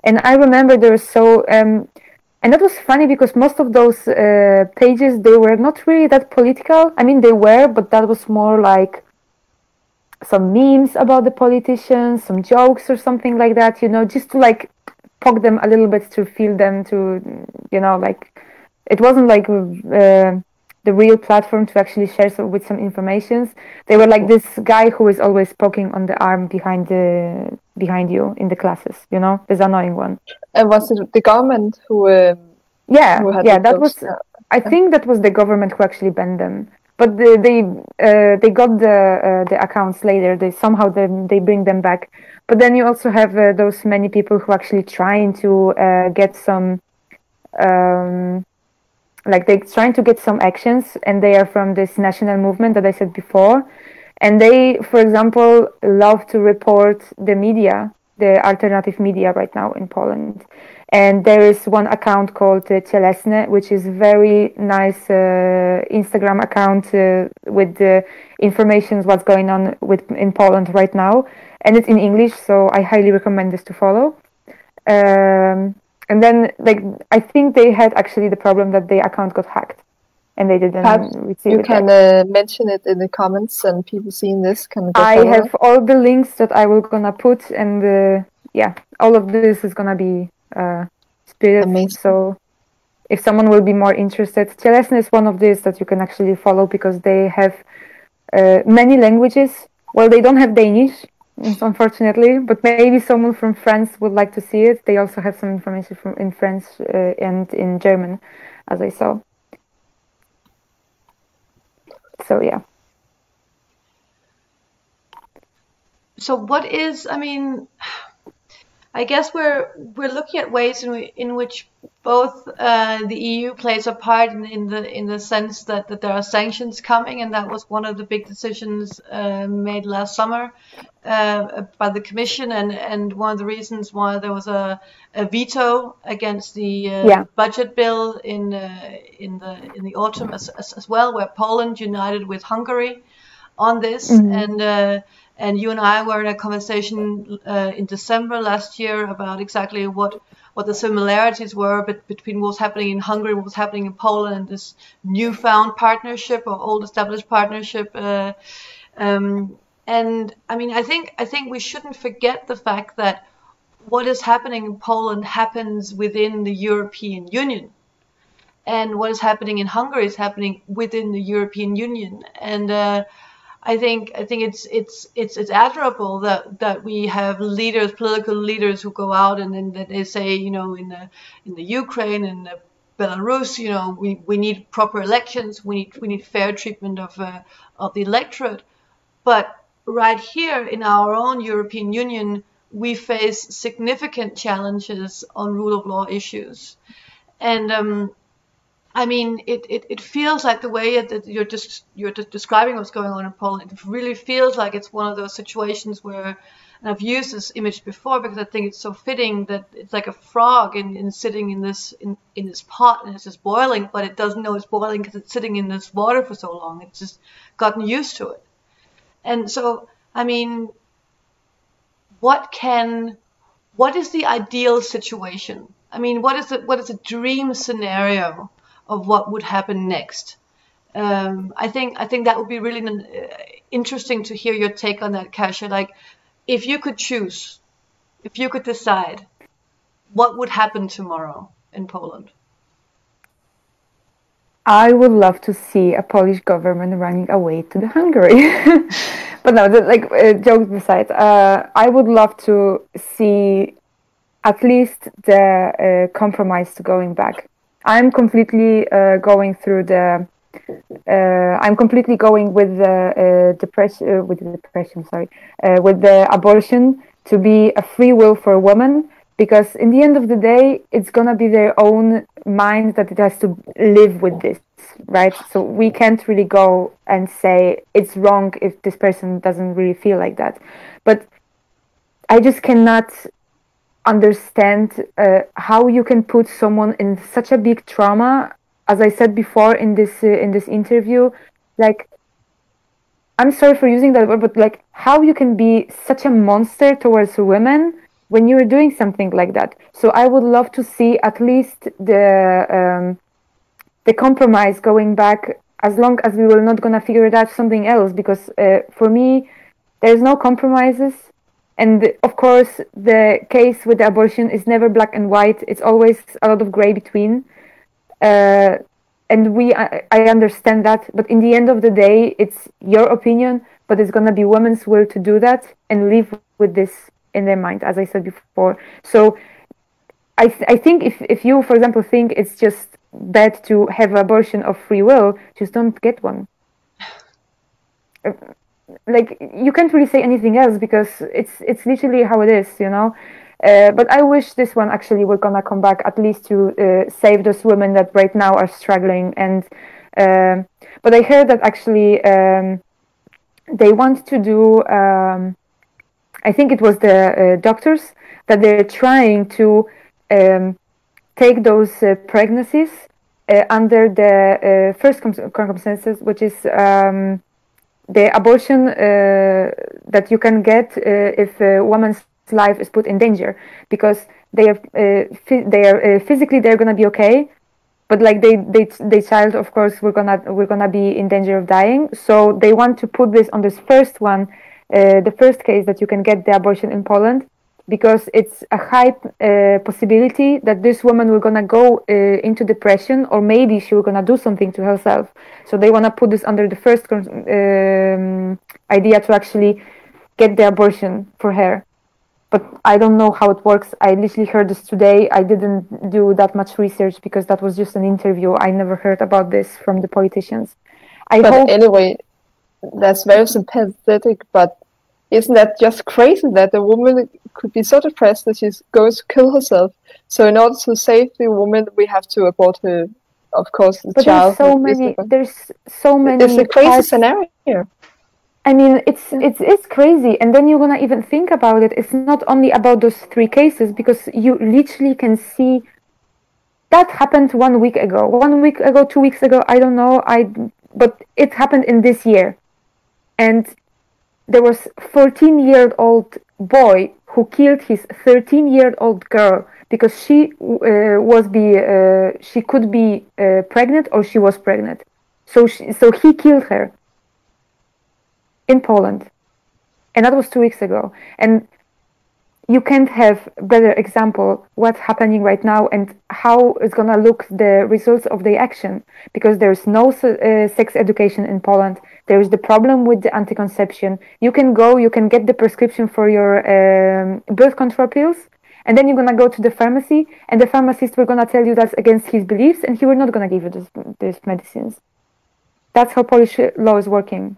And I remember there was and that was funny because most of those pages, they were not really that political. I mean, they were, but that was more like some memes about the politicians, some jokes or something like that, you know, just to like poke them a little bit, to feel them, to, you know, like, it wasn't like the real platform to actually share with some informations. They were like this guy who is always poking on the arm behind you in the classes, you know, this annoying one. And was it the government who that was I think that was the government who actually banned them, but they got the accounts later. They bring them back. But then you also have those many people who actually trying to get some like they're trying to get some actions, and they are from this national movement that I said before. And they, for example, love to report the media, the alternative media right now in Poland. And there is one account called Cielesne, which is very nice Instagram account with the information what's going on in Poland right now. And it's in English, so I highly recommend this to follow. And then, like, I think they had actually the problem that the account got hacked, and they didn't receive it. You can mention it in the comments, and people seeing this can go I have all the links that I will gonna put, and all of this is gonna be spirit. Amazing. So if someone will be more interested, Cielesne is one of these that you can actually follow, because they have many languages. Well, they don't have Danish, unfortunately, but maybe someone from France would like to see it. They also have some information in French and in German, as I saw. So yeah. so what is, I mean, I guess we're looking at ways in which both the EU plays a part in the sense that there are sanctions coming, and that was one of the big decisions made last summer by the Commission, and one of the reasons why there was a veto against the budget bill in the autumn as well, where Poland united with Hungary on this, and you and I were in a conversation in December last year about exactly what the similarities were between what was happening in Hungary, what was happening in Poland, and this newfound partnership or old established partnership. And I mean, I think we shouldn't forget the fact that what is happening in Poland happens within the European Union, and what is happening in Hungary is happening within the European Union. And I think it's admirable that we have leaders, political leaders, who go out and that they say, you know, in the Ukraine and Belarus, you know, we need proper elections, we need fair treatment of the electorate. But right here in our own European Union, we face significant challenges on rule of law issues, and I mean, it feels like the way that you're just describing what's going on in Poland. It really feels like it's one of those situations where, and I've used this image before because I think it's so fitting, that it's like a frog in sitting in this pot, and it's just boiling, but it doesn't know it's boiling because it's sitting in this water for so long. It's just gotten used to it. And so, I mean, what is the ideal situation? I mean, what is a dream scenario of what would happen next? I think that would be really interesting to hear your take on that, Kasia. Like, if you could choose, if you could decide, what would happen tomorrow in Poland? I would love to see a Polish government running away to the Hungary. But no, jokes aside, I would love to see at least the compromise to going back. I'm completely going with the with the abortion to be a free will for a woman, because in the end of the day, it's gonna be their own mind that it has to live with this, right? So we can't really go and say it's wrong if this person doesn't really feel like that. But I just cannot understand how you can put someone in such a big trauma. As I said before in this interview, like, I'm sorry for using that word, but like, how you can be such a monster towards women when you're doing something like that. So I would love to see at least the compromise going back, as long as we were not gonna figure it out something else. Because for me, there's no compromises. And of course, the case with the abortion is never black and white. It's always a lot of gray between. And I understand that. But in the end of the day, it's your opinion, but it's going to be women's will to do that and live with this in their mind, as I said before. So I think if you, for example, think it's just bad to have an abortion of free will, just don't get one. Like, you can't really say anything else, because it's literally how it is, you know. But I wish this one actually were gonna come back, at least to save those women that right now are struggling. And but I heard that actually they want to do. I think it was the doctors that they're trying to take those pregnancies under the first circumstances, which is the abortion that you can get if a woman's life is put in danger, because they are physically they're gonna be okay, but like they child, of course, we're gonna be in danger of dying. So they want to put this on this first one, the first case that you can get the abortion in Poland, because it's a high possibility that this woman will gonna go into depression, or maybe she will gonna do something to herself. So they wanna put this under the first idea to actually get the abortion for her. But I don't know how it works. I literally heard this today. I didn't do that much research because that was just an interview. I never heard about this from the politicians. Anyway, that's very sympathetic, but isn't that just crazy that a woman could be so depressed that she's going to kill herself? So in order to save the woman, we have to abort her, of course, the child. There's so many. It's a crazy scenario. I mean, it's crazy. And then you're gonna even think about it. It's not only about those 3 cases, because you literally can see that happened 1 week ago, 1 week ago, 2 weeks ago. I don't know. But it happened in this year, and there was 14-year-old boy who killed his 13-year-old girl because she could be pregnant, or she was pregnant. So he killed her in Poland, and that was 2 weeks ago. And you can't have better example what's happening right now and how it's gonna look the results of the action, because there's no sex education in Poland. There is the problem with the anti-conception. You can get the prescription for your birth control pills, and then you're gonna go to the pharmacy, and the pharmacist will gonna tell you that's against his beliefs, and he will not gonna give you these medicines. That's how Polish law is working.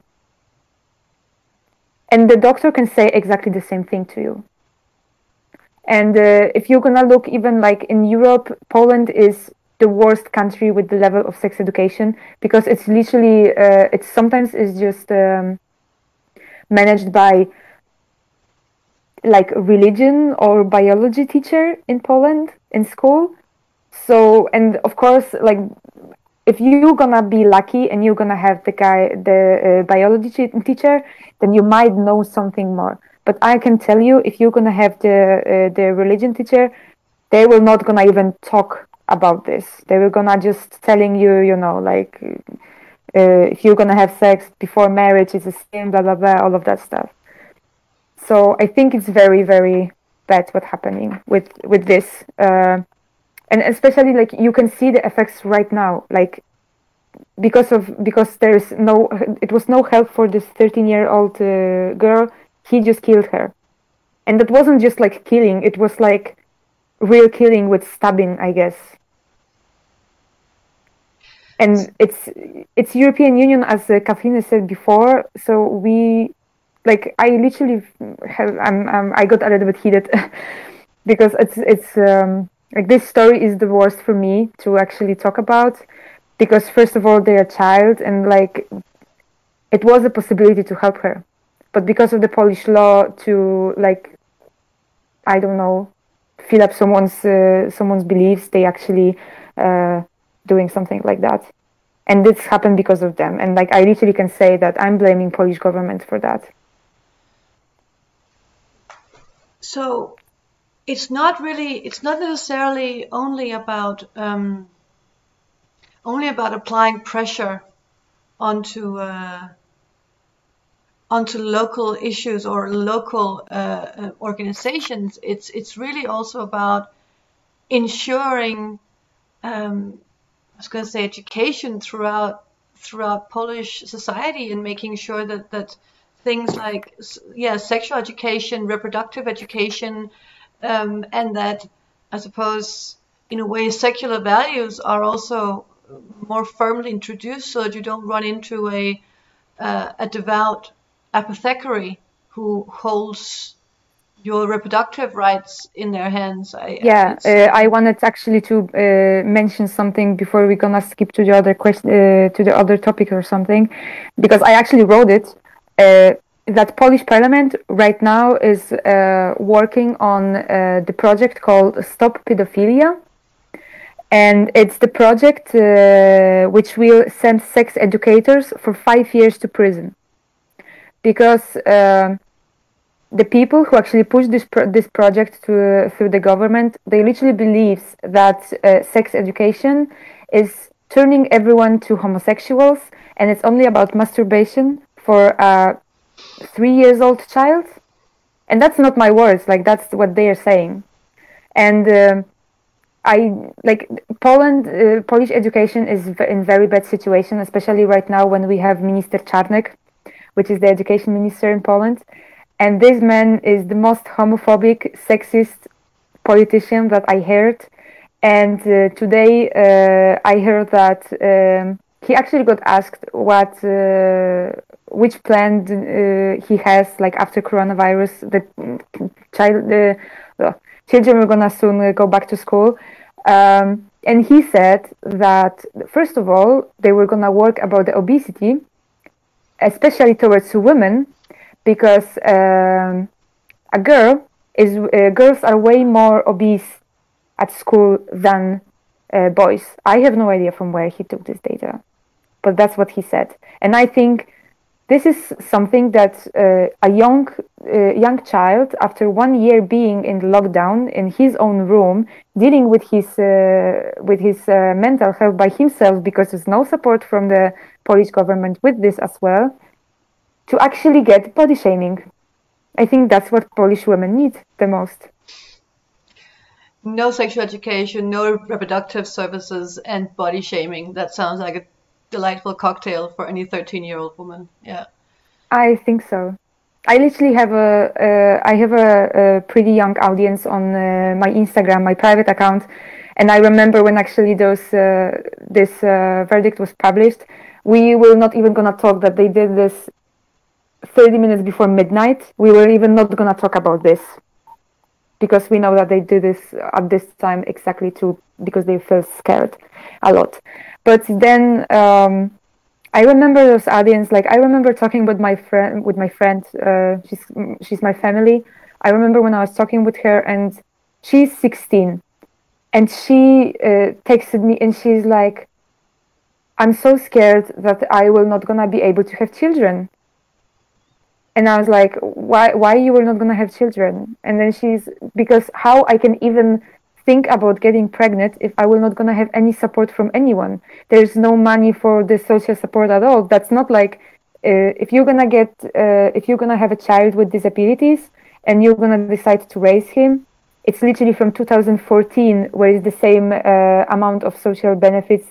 And the doctor can say exactly the same thing to you. And if you're gonna look even like in Europe, Poland is the worst country with the level of sex education, because it's literally, it's sometimes is just managed by like religion or biology teacher in Poland in school. So, and of course, like if you're gonna be lucky and you're gonna have the biology teacher, then you might know something more. But I can tell you, if you're gonna have the religion teacher, they will not gonna even talk about this. They will gonna just telling you, you know, like if you're gonna have sex before marriage, it's a sin, blah blah blah, all of that stuff. So I think it's very, very bad what's happening with this, and especially like you can see the effects right now, like because there's it was no help for this 13-year-old girl. He just killed her, and that wasn't just like killing; it was like real killing with stabbing, I guess. And it's European Union, as Kathleen said before. So we, like, I literally I got a little bit heated because it's like this story is the worst for me to actually talk about, because first of all they're a child, and like it was a possibility to help her, but because of the Polish law to, like, I don't know, fill up someone's beliefs, they actually doing something like that. And this happened because of them. And like I literally can say that I'm blaming Polish government for that. So it's not necessarily only about applying pressure onto local issues or local organizations. It's really also about ensuring, I was going to say, education throughout Polish society, and making sure that things like sexual education, reproductive education, and that, I suppose, in a way, secular values are also more firmly introduced, so that you don't run into a devout apothecary who holds your reproductive rights in their hands. I wanted actually to mention something before we're gonna skip to the other question, to the other topic or something, because I actually wrote it. That Polish Parliament right now is working on the project called Stop Pedophilia, and it's the project which will send sex educators for 5 years to prison, because the people who actually push this project through the government, they literally believe that sex education is turning everyone to homosexuals, and it's only about masturbation for a 3-year-old child. And that's not my words, like that's what they are saying. And Polish education is in very bad situation, especially right now when we have Minister Czarnek, which is the education minister in Poland. And this man is the most homophobic, sexist politician that I heard. And today I heard that he actually got asked what which plan he has, like after coronavirus, the children are gonna soon go back to school. And he said that, first of all, they were gonna work about the obesity, especially towards women, because girls are way more obese at school than boys. I have no idea from where he took this data, but that's what he said. And I think this is something that a young child, after 1 year being in lockdown in his own room, dealing with his mental health by himself, because there's no support from the Polish government with this as well, to actually get body shaming. I think that's what Polish women need the most. No sexual education, no reproductive services, and body shaming. That sounds like a delightful cocktail for any 13-year-old woman. Yeah, I think so. I literally have a pretty young audience on my Instagram, my private account, and I remember when actually this verdict was published, we were not even gonna talk that they did this 30 minutes before midnight. We were even not gonna talk about this, because we know that they do this at this time exactly because they feel scared a lot. But then I remember those audience, like I remember talking with my friend, she's my family. I remember when I was talking with her, and she's 16, and she texted me and she's like, I'm so scared that I will not gonna be able to have children. And I was like, why you were not gonna have children? And then because how I can even think about getting pregnant if I will not gonna have any support from anyone? There's no money for the social support at all. That's not like if you're gonna have a child with disabilities and you're gonna decide to raise him, it's literally from 2014 where it's the same amount of social benefits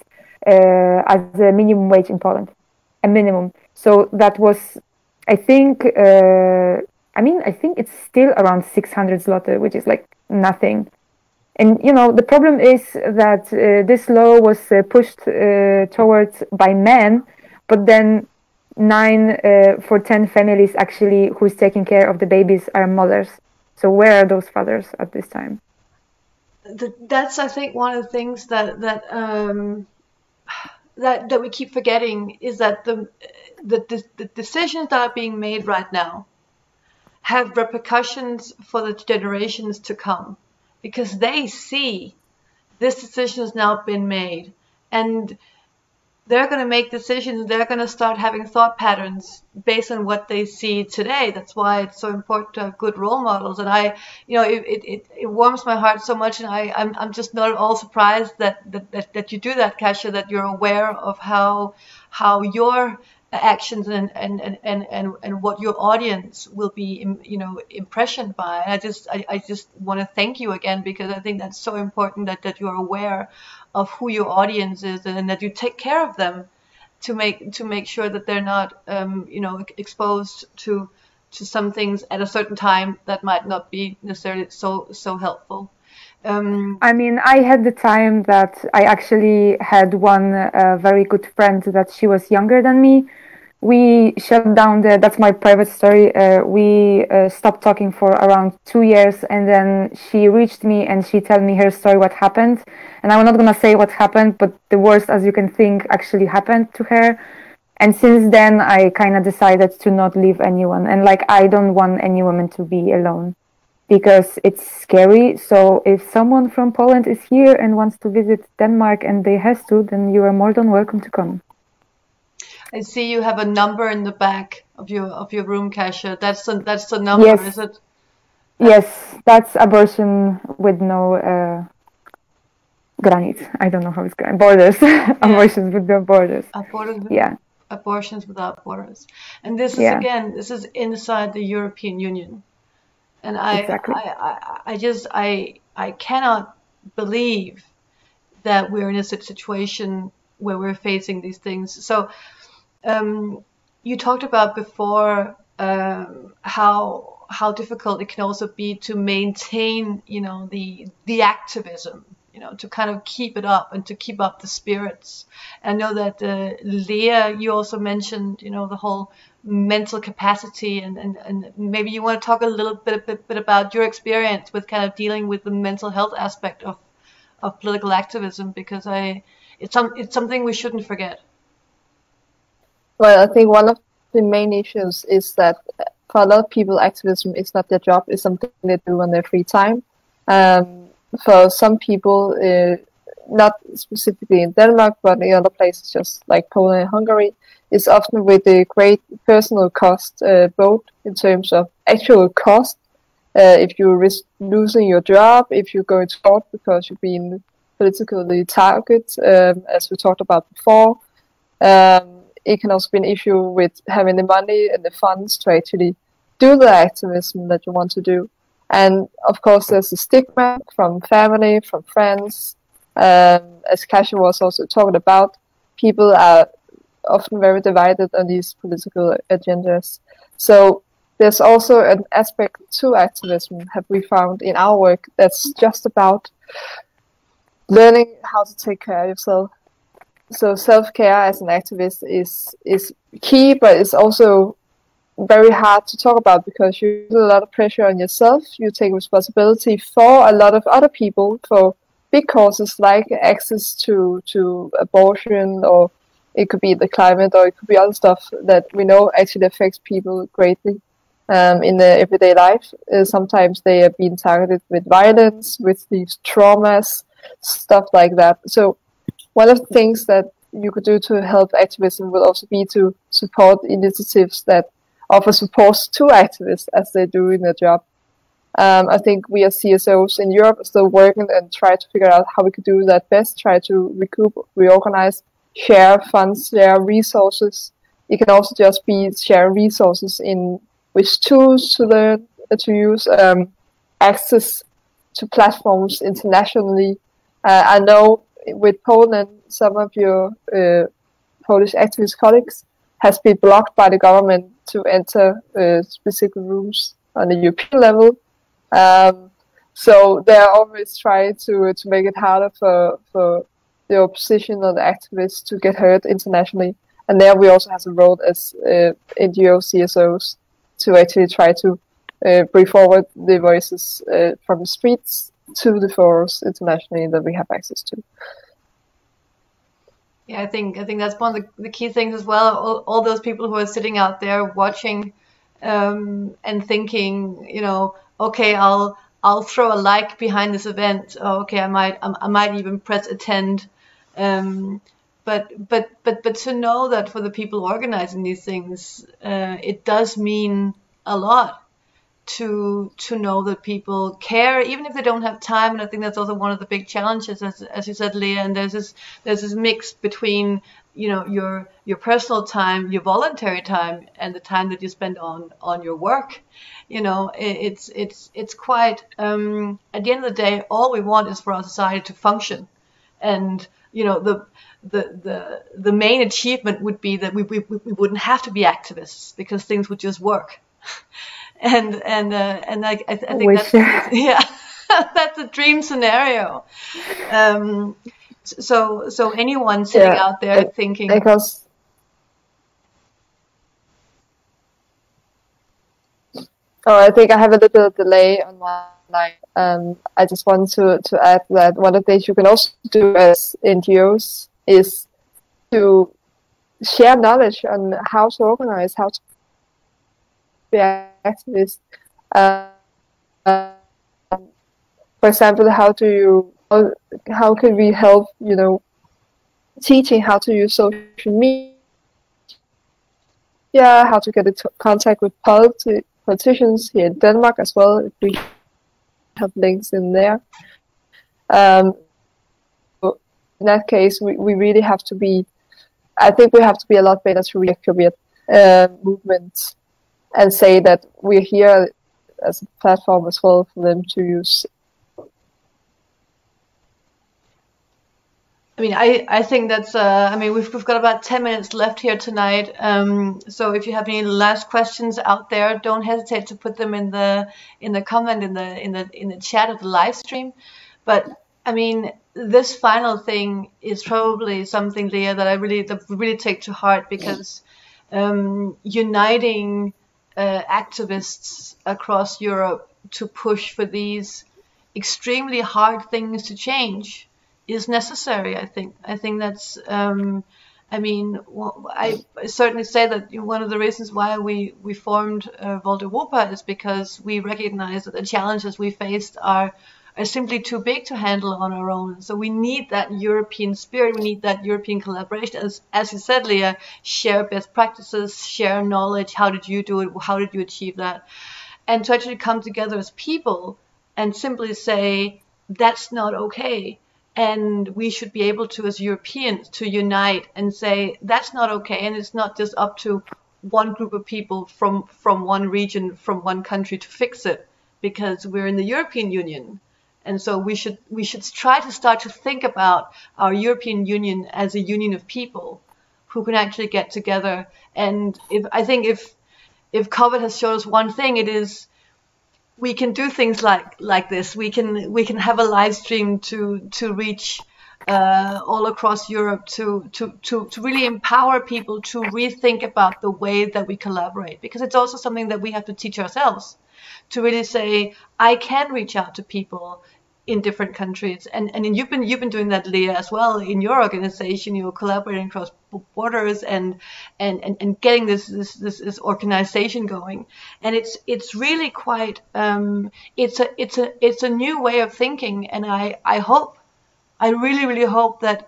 as the minimum wage in Poland, a minimum. So that was, I think it's still around 600 zloty, which is like nothing. And the problem is that this law was pushed towards by men, but then 9 for 10 families actually who's taking care of the babies are mothers. So where are those fathers at this time? That's, I think, one of the things that we keep forgetting is that the decisions that are being made right now have repercussions for the generations to come, because they see this decision has now been made, and they're going to make decisions. They're going to start having thought patterns based on what they see today. That's why it's so important to have good role models. And it warms my heart so much, and I'm just not at all surprised that you do that, Kasia, that you're aware of how your actions and what your audience will be impressioned by. And I just want to thank you again, because I think that's so important that you're aware of who your audience is, and that you take care of them to make sure that they're not exposed to some things at a certain time that might not be necessarily so helpful. I had the time that I actually had one very good friend that she was younger than me. We shut down that's my private story. We stopped talking for around 2 years, and then she reached me and she told me her story, what happened. And I'm not gonna say what happened, but the worst, as you can think, actually happened to her. And since then, I kind of decided to not leave anyone. And I don't want any woman to be alone, because it's scary. So if someone from Poland is here and wants to visit Denmark and they have to, then you are more than welcome to come. I see you have a number in the back of your room, Kasia. That's the number, yes. Is it? Yes, that's abortion with no granic. I don't know how it's going. Borders. Yeah. Abortions with no borders. Abortions without borders. And this is this is inside the European Union. And I cannot believe that we're in a situation where we're facing these things. So you talked about before how difficult it can also be to maintain, the activism, to kind of keep it up and to keep up the spirits. I know that Lea, you also mentioned, the whole mental capacity, and maybe you want to talk a little bit about your experience with kind of dealing with the mental health aspect of political activism, because it's something we shouldn't forget. Well, I think one of the main issues is that for a lot of people, activism is not their job; it's something they do on their free time. For some people, not specifically in Denmark, but in other places, just like Poland and Hungary, it's often with a great personal cost, both in terms of actual cost, if you risk losing your job, if you go to court because you've been politically targeted, as we talked about before. It can also be an issue with having the money and the funds to actually do the activism that you want to do. And of course, there's a stigma from family, from friends. As Kasia was also talking about, people are often very divided on these political agendas. So there's also an aspect to activism, have we found in our work, that's just about learning how to take care of yourself. So self-care as an activist is key, but it's also very hard to talk about because you put a lot of pressure on yourself. You take responsibility for a lot of other people for big causes like access to abortion, or it could be the climate, or it could be other stuff that we know actually affects people greatly in their everyday life. Sometimes they are being targeted with violence, with these traumas, stuff like that. So one of the things that you could do to help activism would also be to support initiatives that offer support to activists as they do in their job. I think we as CSOs in Europe are still working and try to figure out how we could do that best, try to recoup, reorganize, share funds, share resources. It can also just be share resources in which tools to learn, to use, access to platforms internationally. I know with Poland, some of your Polish activist colleagues has been blocked by the government to enter specific rooms on the European level. So they're always trying to make it harder for the opposition or the activists to get heard internationally. And there we also have a role as NGO CSOs to actually try to bring forward the voices from the streets to the forums internationally that we have access to. Yeah, I think that's one of the key things as well. All those people who are sitting out there watching and thinking, okay, I'll throw a like behind this event. Oh, okay, I might even press attend. But to know that for the people organizing these things, it does mean a lot to know that people care, even if they don't have time. And I think that's also one of the big challenges, as you said, Lea. And there's this mix between your personal time, your voluntary time, and the time that you spend on your work. It's quite at the end of the day, all we want is for our society to function. And the main achievement would be that we wouldn't have to be activists because things would just work. And I think that's that's a dream scenario. So anyone sitting out there thinking, because I think I have a little delay on my line. I just want to add that one of the things you can also do as NGOs is to share knowledge on how to organize, how to be activist. For example, how can we help, teaching how to use social media, how to get in contact with politicians here in Denmark as well, if we have links in there. In that case, we really have to be, I think we have to be a lot better to reactivate movements and say that we're here as a platform as well for them to use. I mean, I think that's. We've got about 10 minutes left here tonight. So if you have any last questions out there, don't hesitate to put them in the comment in the chat of the live stream. But I mean, this final thing is probably something, Lea, that I really take to heart, because uniting activists across Europe to push for these extremely hard things to change is necessary. I think that's. I mean, I certainly say that one of the reasons why we formed Volde Europa is because we recognize that the challenges we faced are simply too big to handle on our own. So we need that European spirit, we need that European collaboration. As you said, Lea, share best practices, share knowledge. How did you do it? How did you achieve that? And to actually come together as people and simply say, that's not okay. And we should be able to, as Europeans, to unite and say, that's not okay. And it's not just up to one group of people from one region, from one country to fix it, because we're in the European Union. And so we should try to start to think about our European Union as a union of people who can actually get together. And if COVID has shown us one thing, it is we can do things like this. We can have a live stream to reach all across Europe to really empower people to rethink about the way that we collaborate, because it's also something that we have to teach ourselves, to really say, I can reach out to people in different countries, and you've been doing that, Lea, as well in your organization. You're collaborating across borders and getting this organization going, and it's really quite it's a new way of thinking, and I really hope that,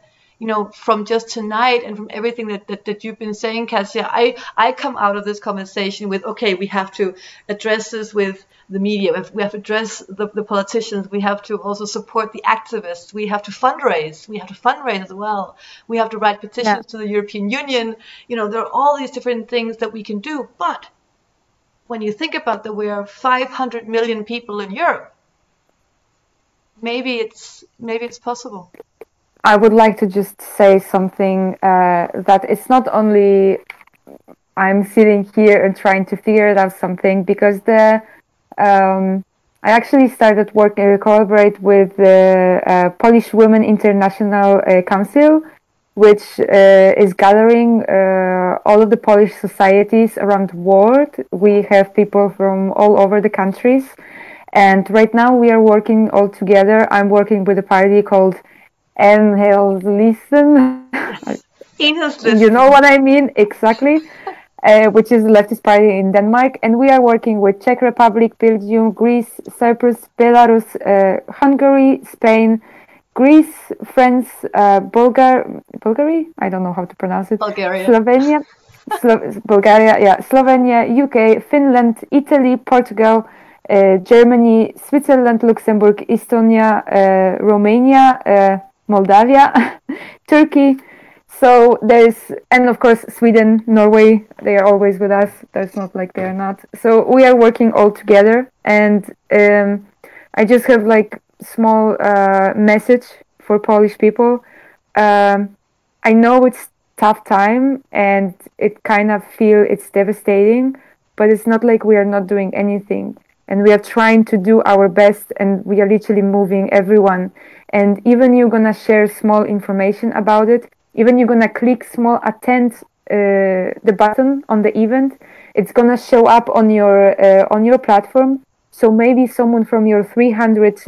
from just tonight and from everything that you've been saying, Kasia, I come out of this conversation with, okay, we have to address this with the media, we have to address the politicians, we have to also support the activists, we have to fundraise as well, we have to write petitions to the European Union. There are all these different things that we can do, but when you think about that we are 500 million people in Europe, maybe it's possible. I would like to just say something, that it's not only I'm sitting here and trying to figure it out something, because I actually started collaborate with the Polish Women International Council, which is gathering all of the Polish societies around the world. We have people from all over the countries, and right now we are working all together. I'm working with a party called Enhedslisten. You know what I mean? Exactly. Which is the leftist party in Denmark. And we are working with Czech Republic, Belgium, Greece, Cyprus, Belarus, Hungary, Spain, Greece, France, Bulgaria? I don't know how to pronounce it. Bulgaria. Slovenia. Bulgaria, yeah. Slovenia, UK, Finland, Italy, Portugal, Germany, Switzerland, Luxembourg, Estonia, Romania, Moldavia, Turkey. So and of course Sweden, Norway, they are always with us. That's not like they're not. So we are working all together, and I just have small message for Polish people. I know it's tough time, and it kind of feel it's devastating, but it's not like we are not doing anything. And we are trying to do our best, and we are literally moving everyone. And even you're gonna share small information about it, even you're gonna click small attend the button on the event, it's gonna show up on your platform. So maybe someone from your 300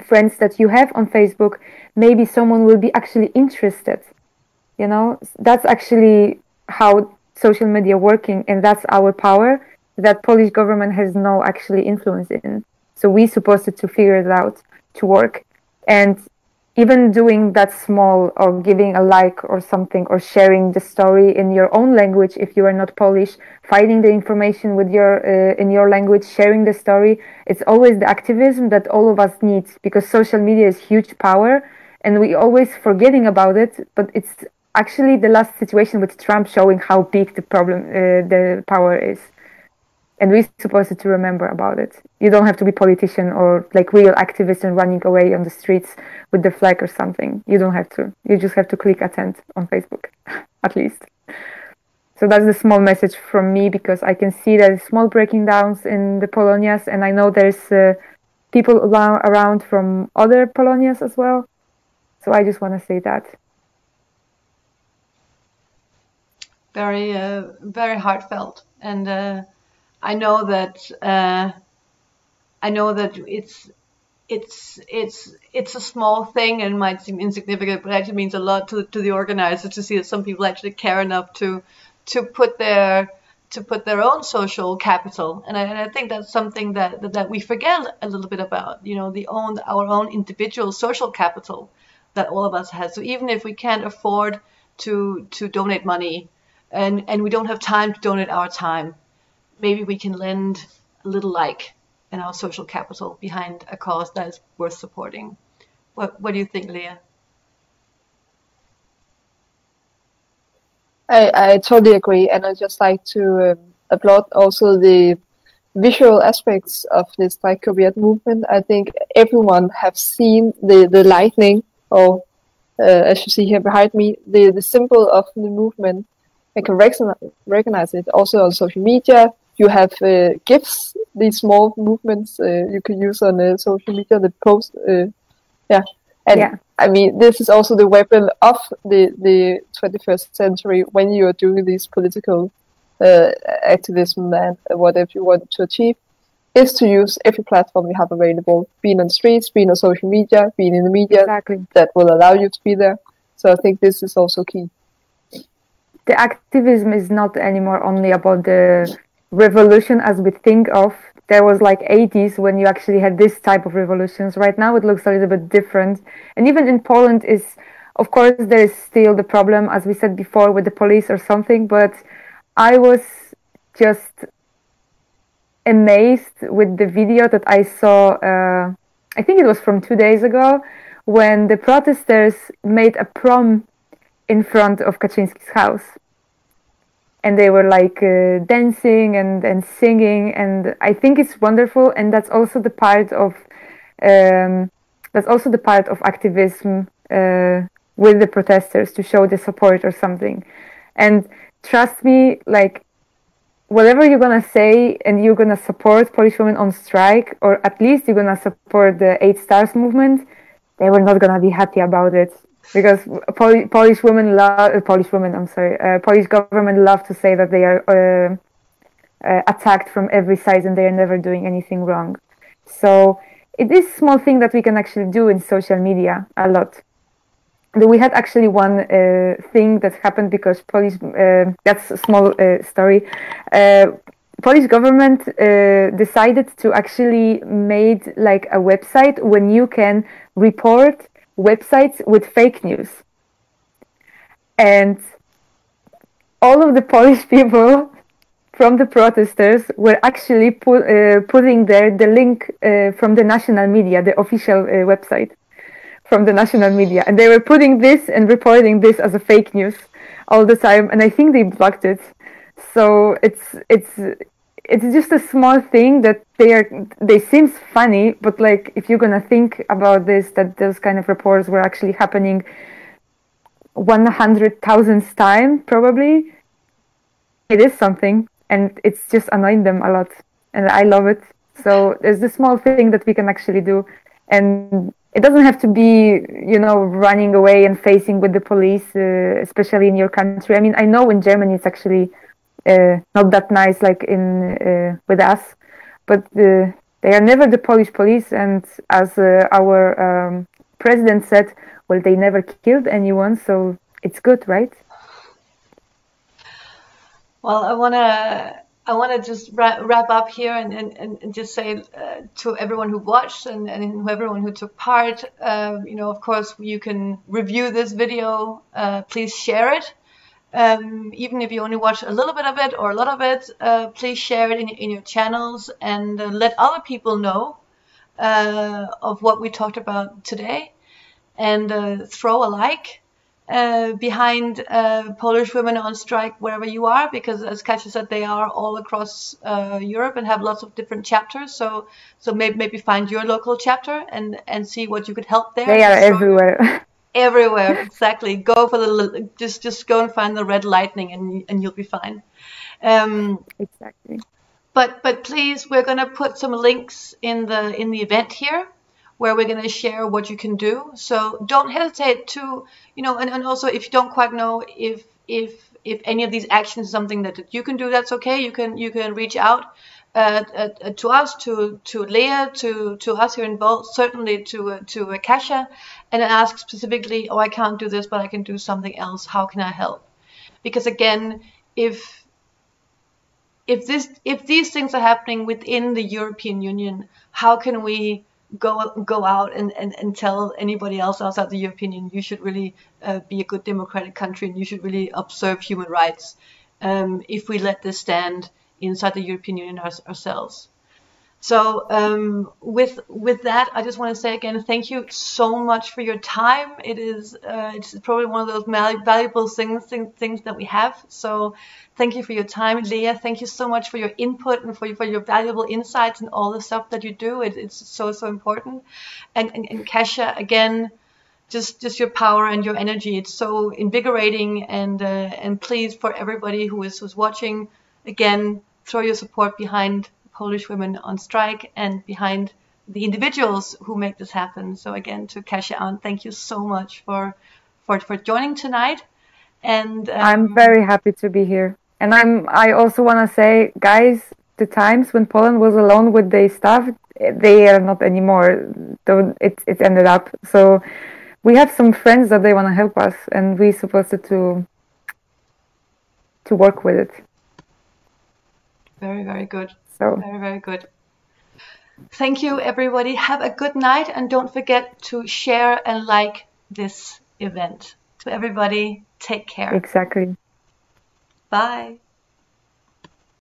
friends that you have on Facebook, maybe someone will be actually interested. That's actually how social media working, and that's our power that Polish government has no actually influence in. So we're supposed to figure it out to work. And even doing that small, or giving a like or something, or sharing the story in your own language if you are not Polish, finding the information with in your language, sharing the story, it's always the activism that all of us need, because social media is huge power and we always forgetting about it. But it's actually the last situation with Trump showing how big the problem, the power is. And we're supposed to remember about it. You don't have to be politician or real activist and running away on the streets with the flag or something. You don't have to. You just have to click attend on Facebook, at least. So that's the small message from me, because I can see that small breaking downs in the Polonias, and I know there's people around from other Polonias as well. So I just want to say that. Very, very heartfelt, and I know that it's a small thing and might seem insignificant, but it actually means a lot to the organizers to see that some people actually care enough to put their own social capital, and I think that's something that we forget a little bit about. You know, our own individual social capital that all of us have. So even if we can't afford to donate money, and we don't have time to donate our time, maybe we can lend a little like in our social capital behind a cause that is worth supporting. What do you think, Lea? I totally agree, and I just like to applaud also the visual aspects of this like Korean movement. I think everyone have seen the lightning, or as you see here behind me, the symbol of the movement. I can recognize it also on social media. You have GIFs, these small movements you can use on social media, the post. I mean, this is also the weapon of the 21st century when you are doing these political activism and whatever you want to achieve, is to use every platform you have available, being on the streets, being on social media, being in the media, that will allow you to be there. So I think this is also key. The activism is not anymore only about the revolution as we think of. There was like 80s when you actually had this type of revolutions. Right now it looks a little bit different. And even in Poland of course, there is still the problem, as we said before, with the police or something. But I was just amazed with the video that I saw, I think it was from 2 days ago, when the protesters made a prom in front of Kaczynski's house, and they were like dancing and singing, and I think it's wonderful. And that's also the part of activism with the protesters, to show the support or something. And trust me, like, whatever you're gonna say, and you're gonna support Polish women on strike, or at least you're gonna support the 8 Stars movement, they were not gonna be happy about it. Because Polish government love to say that they are attacked from every side and they are never doing anything wrong. So it is a small thing that we can actually do in social media a lot. We had actually one thing that happened because that's a small story. Polish government decided to actually made like a website when you can report websites with fake news, and all of the Polish people from the protesters were actually putting there the link from the national media, the official website from the national media, and they were putting this and reporting this as a fake news all the time, and I think they blocked it. So it's just a small thing that they seems funny, but like if you're gonna think about this, that those kind of reports were actually happening 100,000th time, probably, it is something, and it's just annoying them a lot, and I love it. So there's this small thing that we can actually do, and it doesn't have to be, running away and facing with the police, especially in your country. I mean, I know in Germany it's actually not that nice, like with us, but they are never the Polish police, and as our president said, well, they never killed anyone, so it's good, right? Well, I want to just wrap up here and just say to everyone who watched and everyone who took part, of course, you can review this video. Please share it. Even if you only watch a little bit of it or a lot of it, please share it in your channels, and let other people know of what we talked about today, and throw a like behind Polish women on strike wherever you are, because as Kasia said, they are all across Europe and have lots of different chapters. So maybe find your local chapter and see what you could help there. They are everywhere. Everywhere, exactly. Go for just go and find the red lightning, and you'll be fine. Exactly. But please, we're going to put some links in the event here, where we're going to share what you can do. So don't hesitate to, and also if you don't quite know if any of these actions is something that you can do, that's okay. You can reach out to us, to Lea, to us here involved, certainly to Kasia, and ask specifically, I can't do this, but I can do something else. How can I help? Because again, if these things are happening within the European Union, how can we go out and tell anybody else outside the European Union, you should really be a good democratic country and you should really observe human rights, if we let this stand inside the European Union ourselves? So with that, I just want to say again, thank you so much for your time. It's probably one of those valuable things that we have. So thank you for your time, Lea. Thank you so much for your input and for your valuable insights and all the stuff that you do. It's so important. And Kasia, again, just your power and your energy. It's so invigorating. And please, for everybody who's watching, again, throw your support behind Polish women on strike and behind the individuals who make this happen. So again, to Kasia Arndt, thank you so much for joining tonight. And I'm very happy to be here. And I also want to say, guys, the times when Poland was alone with their stuff, they are not anymore. It ended up. So we have some friends that they want to help us, and we're supposed to work with it. Very, very good. So very, very good. Thank you, everybody. Have a good night, and don't forget to share and like this event. To everybody, take care. Exactly. Bye.